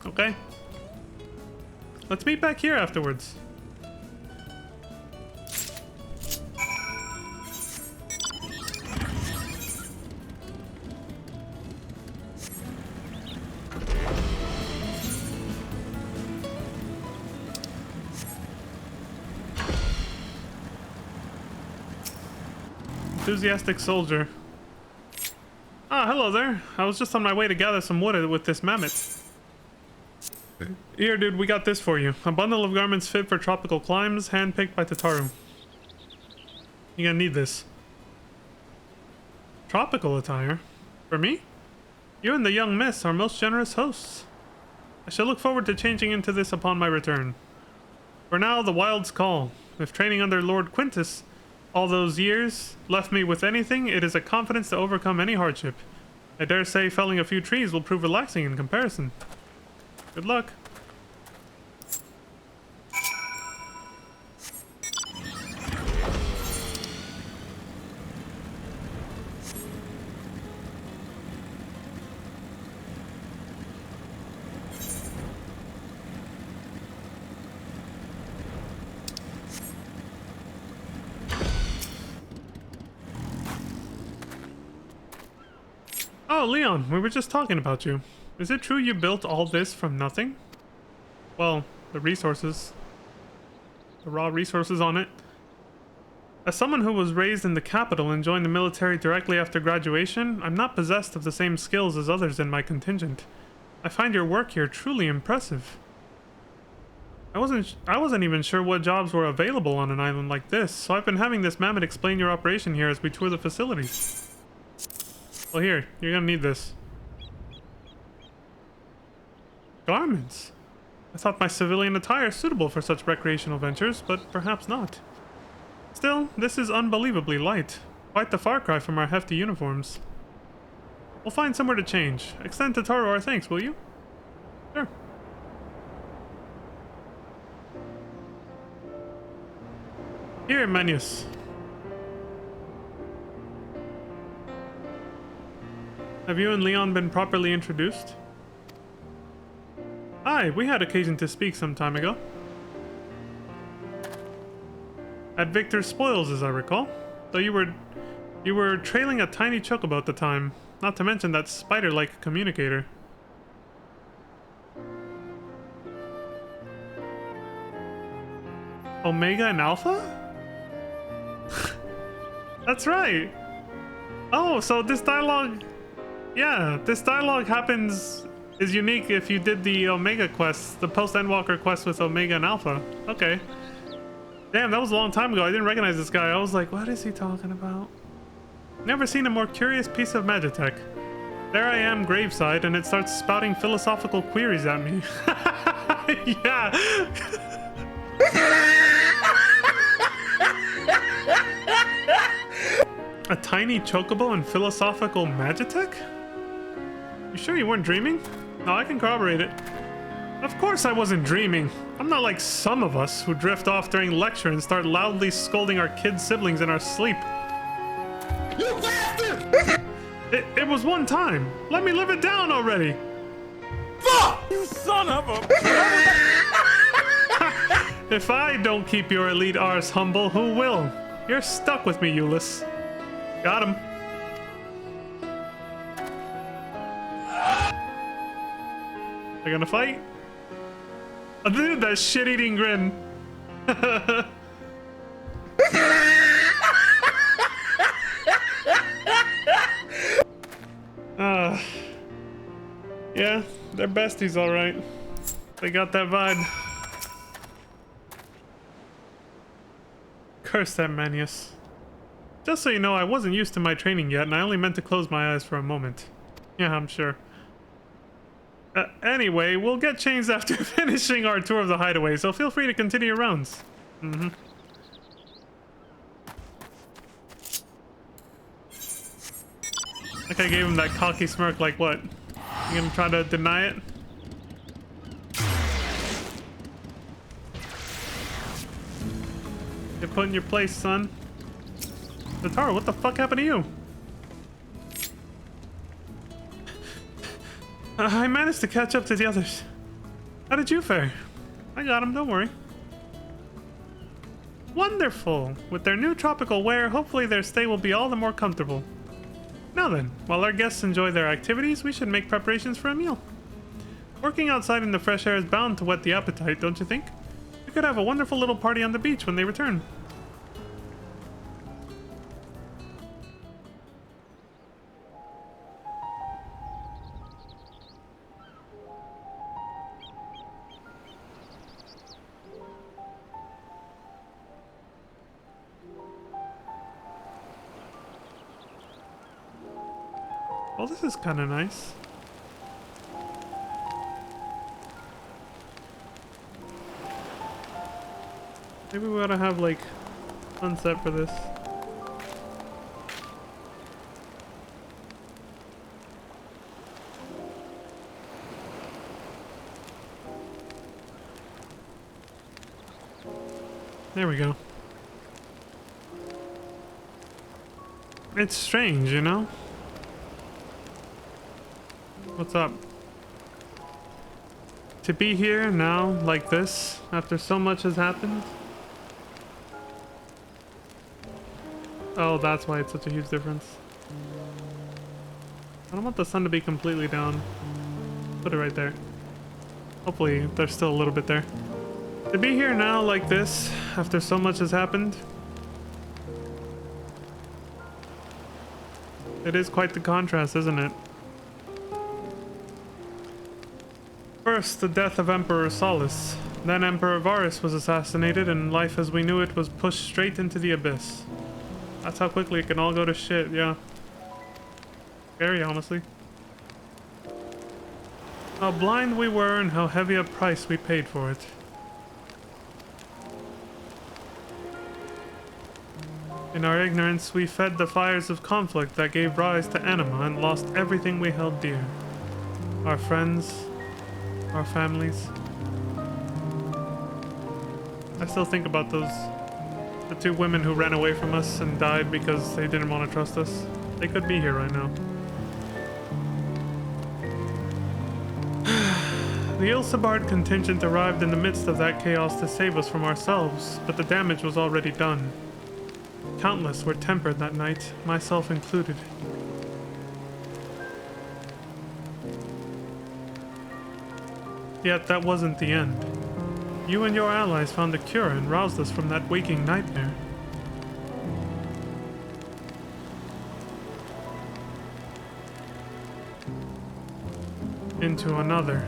Okay. Let's meet back here afterwards. Enthusiastic soldier. Ah, hello there. I was just on my way to gather some wood with this mammoth. Here, dude, we got this for you. A bundle of garments fit for tropical climes, handpicked by Tataru. You're gonna need this. Tropical attire? For me? You and the young miss are most generous hosts. I shall look forward to changing into this upon my return. For now, the wilds call. If training under Lord Quintus all those years left me with anything, it is a confidence to overcome any hardship. I dare say felling a few trees will prove relaxing in comparison. Good luck. Oh, Leon, we were just talking about you. Is it true you built all this from nothing? Well, the resources. The raw resources on it. As someone who was raised in the capital and joined the military directly after graduation, I'm not possessed of the same skills as others in my contingent. I find your work here truly impressive. I wasn't even sure what jobs were available on an island like this, so I've been having this mammoth explain your operation here as we tour the facilities. Well, here, you're gonna need this. Garments. I thought my civilian attire suitable for such recreational ventures, but perhaps not. Still, this is unbelievably light. Quite the far cry from our hefty uniforms. We'll find somewhere to change. Extend to Taro our thanks, will you? Sure. Here, Manius. Have you and Leon been properly introduced? Aye, we had occasion to speak some time ago. At Victor's Spoils, as I recall. Though you were trailing a tiny chocobo at the time, not to mention that spider-like communicator. Omega and Alpha? That's right! Oh, so this dialogue... Yeah, this dialogue is unique if you did the Omega quest, the post-Endwalker quest with Omega and Alpha. Okay. Damn, that was a long time ago. I didn't recognize this guy. I was like, what is he talking about? Never seen a more curious piece of magitech. There I am, graveside, and it starts spouting philosophical queries at me. Yeah. A tiny chocobo and philosophical magitech? You sure you weren't dreaming? No, I can corroborate it. Of course I wasn't dreaming. I'm not like some of us who drift off during lecture and start loudly scolding our kid siblings in our sleep. You bastard! It was one time. Let me live it down already. Fuck! You son of a... If I don't keep your elite arse humble, who will? You're stuck with me, Euless. Got him. They're gonna fight? Oh, dude, that shit-eating grin. Yeah, they're besties, all right. They got that vibe. Curse that Manius. Just so you know, I wasn't used to my training yet, and I only meant to close my eyes for a moment. Yeah, I'm sure. Anyway, we'll get changed after finishing our tour of the hideaway, so feel free to continue your rounds. Mm-hmm. Like I gave him that cocky smirk, like what? You gonna try to deny it? Get put in your place, son. Taro, what the fuck happened to you? I managed to catch up to the others. How did you fare? I got him, don't worry. Wonderful! With their new tropical wear, hopefully their stay will be all the more comfortable. Now then, while our guests enjoy their activities, we should make preparations for a meal. Working outside in the fresh air is bound to whet the appetite, don't you think? We could have a wonderful little party on the beach when they return. Well, this is kind of nice. Maybe we ought to have, like, sunset for this. There we go. It's strange, you know? What's up? To be here now, like this, after so much has happened? Oh, that's why it's such a huge difference. I don't want the sun to be completely down. Put it right there. Hopefully there's still a little bit there. To be here now like this, after so much has happened, it is quite the contrast, isn't it? First, the death of Emperor Solus. Then Emperor Varus was assassinated, and life as we knew it was pushed straight into the abyss. That's how quickly it can all go to shit, yeah. Scary, honestly. How blind we were and how heavy a price we paid for it. In our ignorance, we fed the fires of conflict that gave rise to anima and lost everything we held dear. Our friends, our families. I still think about the two women who ran away from us and died because they didn't want to trust us. They could be here right now. The Ilsabard contingent arrived in the midst of that chaos to save us from ourselves, but the damage was already done. Countless were tempered that night, myself included. Yet that wasn't the end. You and your allies found a cure and roused us from that waking nightmare. Into another.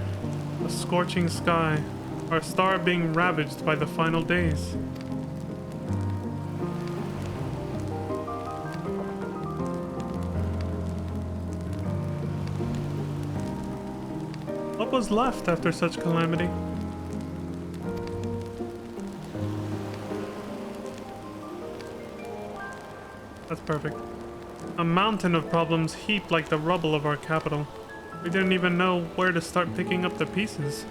A scorching sky, our star being ravaged by the final days. What was left after such calamity? That's perfect. A mountain of problems heaped like the rubble of our capital. We didn't even know where to start picking up the pieces.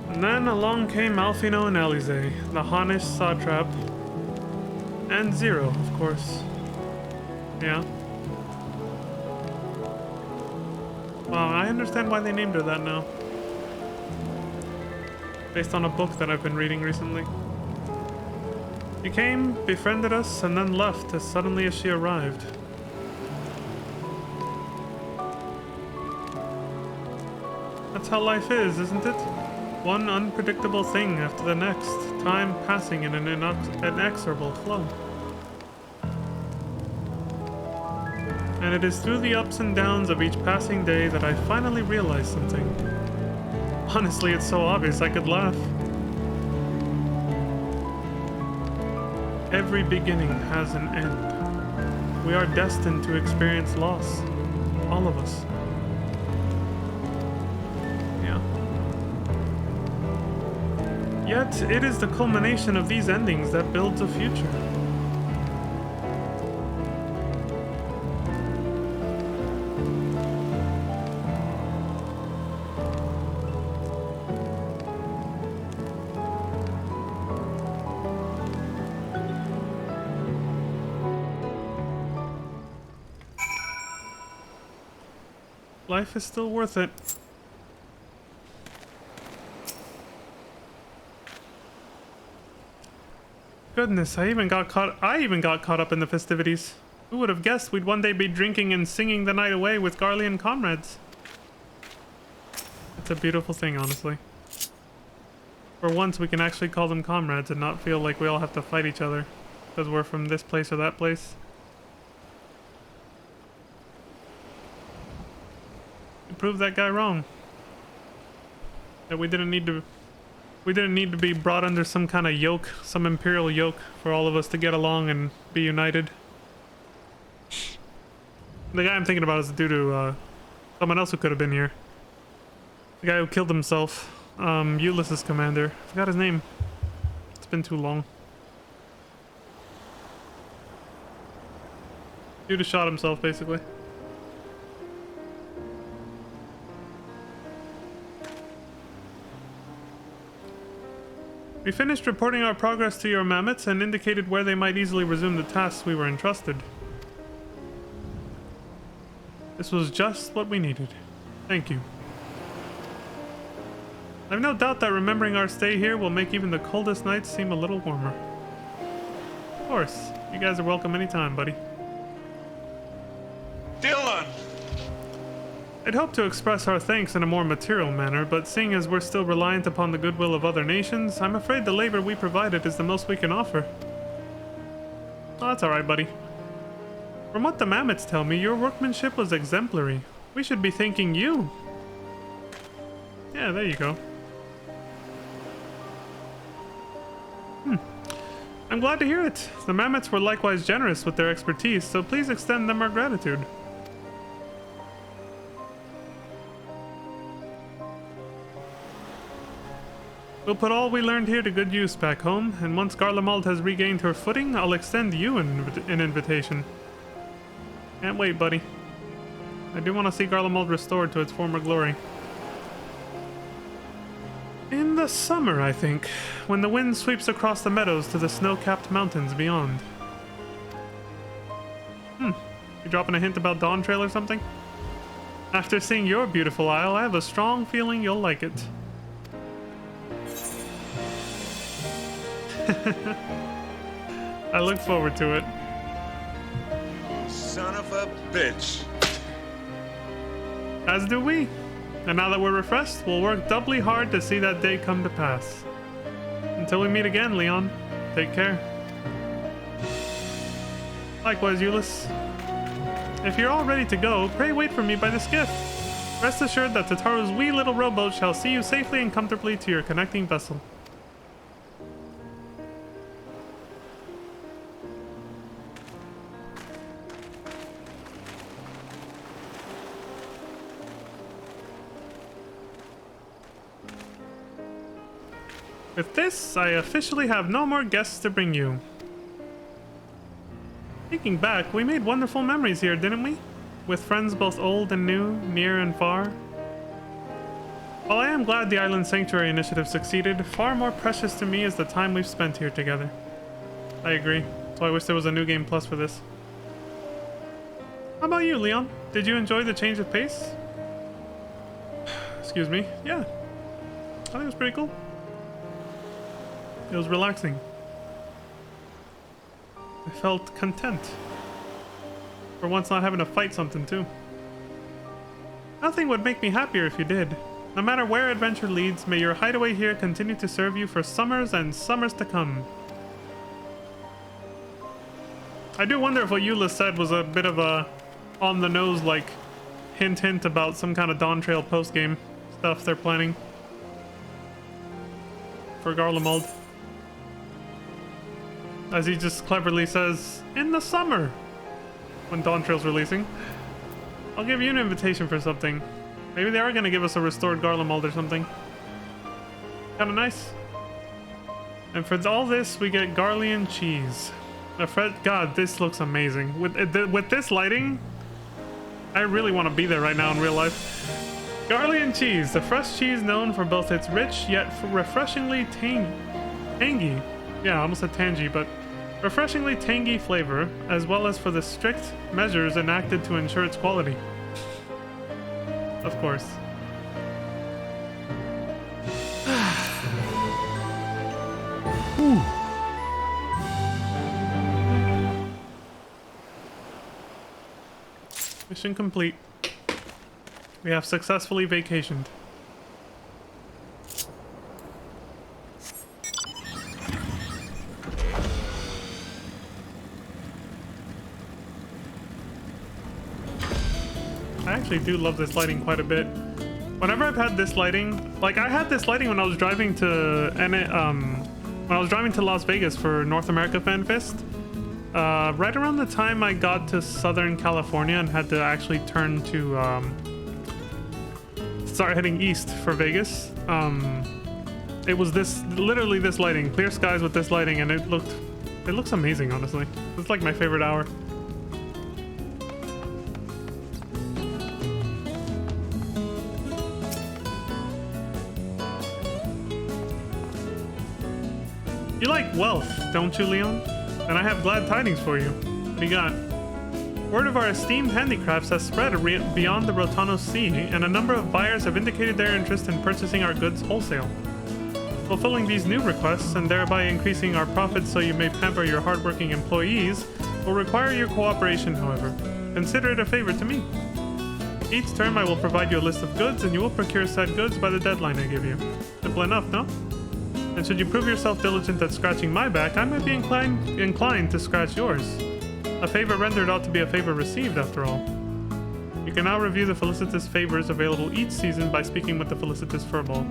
And then along came Alfino and Alize, the Hannish satrap, and Zero, of course. Yeah. Wow, I understand why they named her that now. Based on a book that I've been reading recently. She came, befriended us, and then left as suddenly as she arrived. That's how life is, isn't it? One unpredictable thing after the next, time passing in an inexorable flow. And it is through the ups and downs of each passing day that I finally realized something. Honestly, it's so obvious I could laugh. Every beginning has an end. We are destined to experience loss. All of us. Yeah. Yet, it is the culmination of these endings that builds a future. Life is still worth it. Goodness, I even got caught up in the festivities. Who would have guessed we'd one day be drinking and singing the night away with Garlean comrades? It's a beautiful thing, honestly. For once, we can actually call them comrades and not feel like we all have to fight each other because we're from this place or that place. Prove that guy wrong. That we didn't need to be brought under some kind of yoke, some imperial yoke for all of us to get along and be united. The guy I'm thinking about is due to someone else who could have been here. The guy who killed himself, Ulysses' commander. I forgot his name. It's been too long. Dude shot himself, basically. We finished reporting our progress to your mammoths and indicated where they might easily resume the tasks we were entrusted. This was just what we needed. Thank you. I've no doubt that remembering our stay here will make even the coldest nights seem a little warmer. Of course. You guys are welcome anytime, buddy. Dylan! I'd hope to express our thanks in a more material manner, but seeing as we're still reliant upon the goodwill of other nations, I'm afraid the labor we provided is the most we can offer. Oh, that's alright, buddy. From what the mammoths tell me, your workmanship was exemplary. We should be thanking you. Yeah, there you go. I'm glad to hear it. The mammoths were likewise generous with their expertise, so please extend them our gratitude. We'll put all we learned here to good use back home, and once Garlemald has regained her footing, I'll extend you an invitation. Can't wait, buddy. I do want to see Garlemald restored to its former glory. In the summer, I think, when the wind sweeps across the meadows to the snow-capped mountains beyond. You dropping a hint about Dawn Trail or something? After seeing your beautiful isle, I have a strong feeling you'll like it. I look forward to it. Son of a bitch. As do we. And now that we're refreshed, we'll work doubly hard to see that day come to pass. Until we meet again, Leon, take care. Likewise, Euless. If you're all ready to go, pray wait for me by the skiff. Rest assured that Tataru's wee little rowboat shall see you safely and comfortably to your connecting vessel. With this, I officially have no more guests to bring you. Thinking back, we made wonderful memories here, didn't we? With friends both old and new, near and far. While I am glad the Island Sanctuary initiative succeeded, far more precious to me is the time we've spent here together. I agree, so I wish there was a New Game Plus for this. How about you, Leon? Did you enjoy the change of pace? Excuse me, yeah. I think it was pretty cool. It was relaxing. I felt content. For once not having to fight something too. Nothing would make me happier if you did. No matter where adventure leads, may your hideaway here continue to serve you for summers and summers to come. I do wonder if what Euless said was a bit of a on-the-nose, like, hint about some kind of Dawn Trail post-game stuff they're planning. For Garlemald. As he just cleverly says, in the summer, when Dawn Trail's releasing. I'll give you an invitation for something. Maybe they are going to give us a restored Garlemald or something. Kind of nice. And for all this, we get Garlean cheese. God, this looks amazing. With this lighting, I really want to be there right now in real life. Garlean cheese, the fresh cheese known for both its rich yet refreshingly tangy. Yeah, I almost said tangy, but refreshingly tangy flavor, as well as for the strict measures enacted to ensure its quality. Of course. Mission complete. We have successfully vacationed. I actually do love this lighting quite a bit. Whenever I've had this lighting, like I had this lighting when I was driving to Las Vegas for North America Fan Fest. Right around the time I got to Southern California and had to actually turn to start heading east for Vegas. It was literally this lighting, clear skies with this lighting, and it looks amazing, honestly. It's like my favorite hour. You like wealth, don't you, Leon? And I have glad tidings for you. What do you got? Word of our esteemed handicrafts has spread beyond the Rotano Sea, and a number of buyers have indicated their interest in purchasing our goods wholesale. Fulfilling these new requests, and thereby increasing our profits so you may pamper your hardworking employees, will require your cooperation, however. Consider it a favor to me. Each term I will provide you a list of goods, and you will procure said goods by the deadline I give you. Simple enough, no? And should you prove yourself diligent at scratching my back, I might be inclined to scratch yours. A favor rendered ought to be a favor received, after all. You can now review the felicitous favors available each season by speaking with the felicitous furball.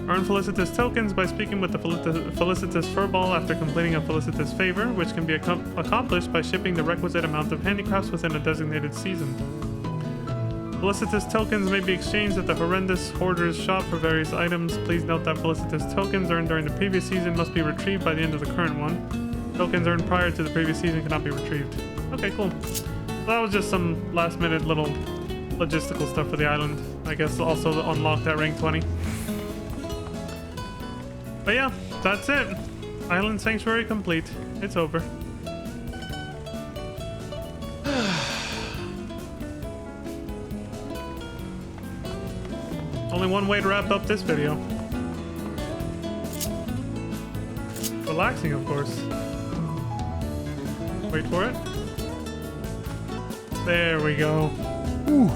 Earn felicitous tokens by speaking with the felicitous furball after completing a felicitous favor, which can be accomplished by shipping the requisite amount of handicrafts within a designated season. Felicitous tokens may be exchanged at the Horrendous Hoarder's shop for various items. Please note that felicitous tokens earned during the previous season must be retrieved by the end of the current one. Tokens earned prior to the previous season cannot be retrieved. Okay, cool. So that was just some last minute little logistical stuff for the island. I guess also unlocked at rank 20. But yeah, that's it. Island Sanctuary complete. It's over. Only one way to wrap up this video. Relaxing, of course. Wait for it. There we go. Ooh.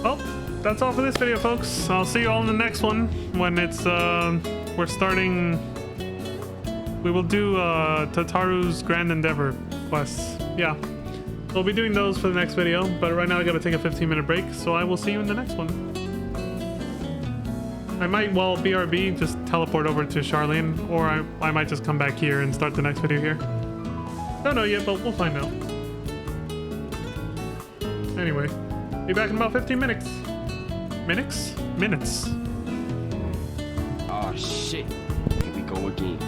Well, that's all for this video, folks. I'll see you all in the next one when it's, we're starting... We will do, Tataru's Grand Endeavor quests. Yeah. We'll be doing those for the next video, but right now I gotta take a 15-minute break, so I will see you in the next one. I might, while BRB, just teleport over to Charlene, or I might just come back here and start the next video here. Don't know yet, but we'll find out. Anyway, be back in about 15 minutes. Minutes? Minutes. Oh shit. Here we go again.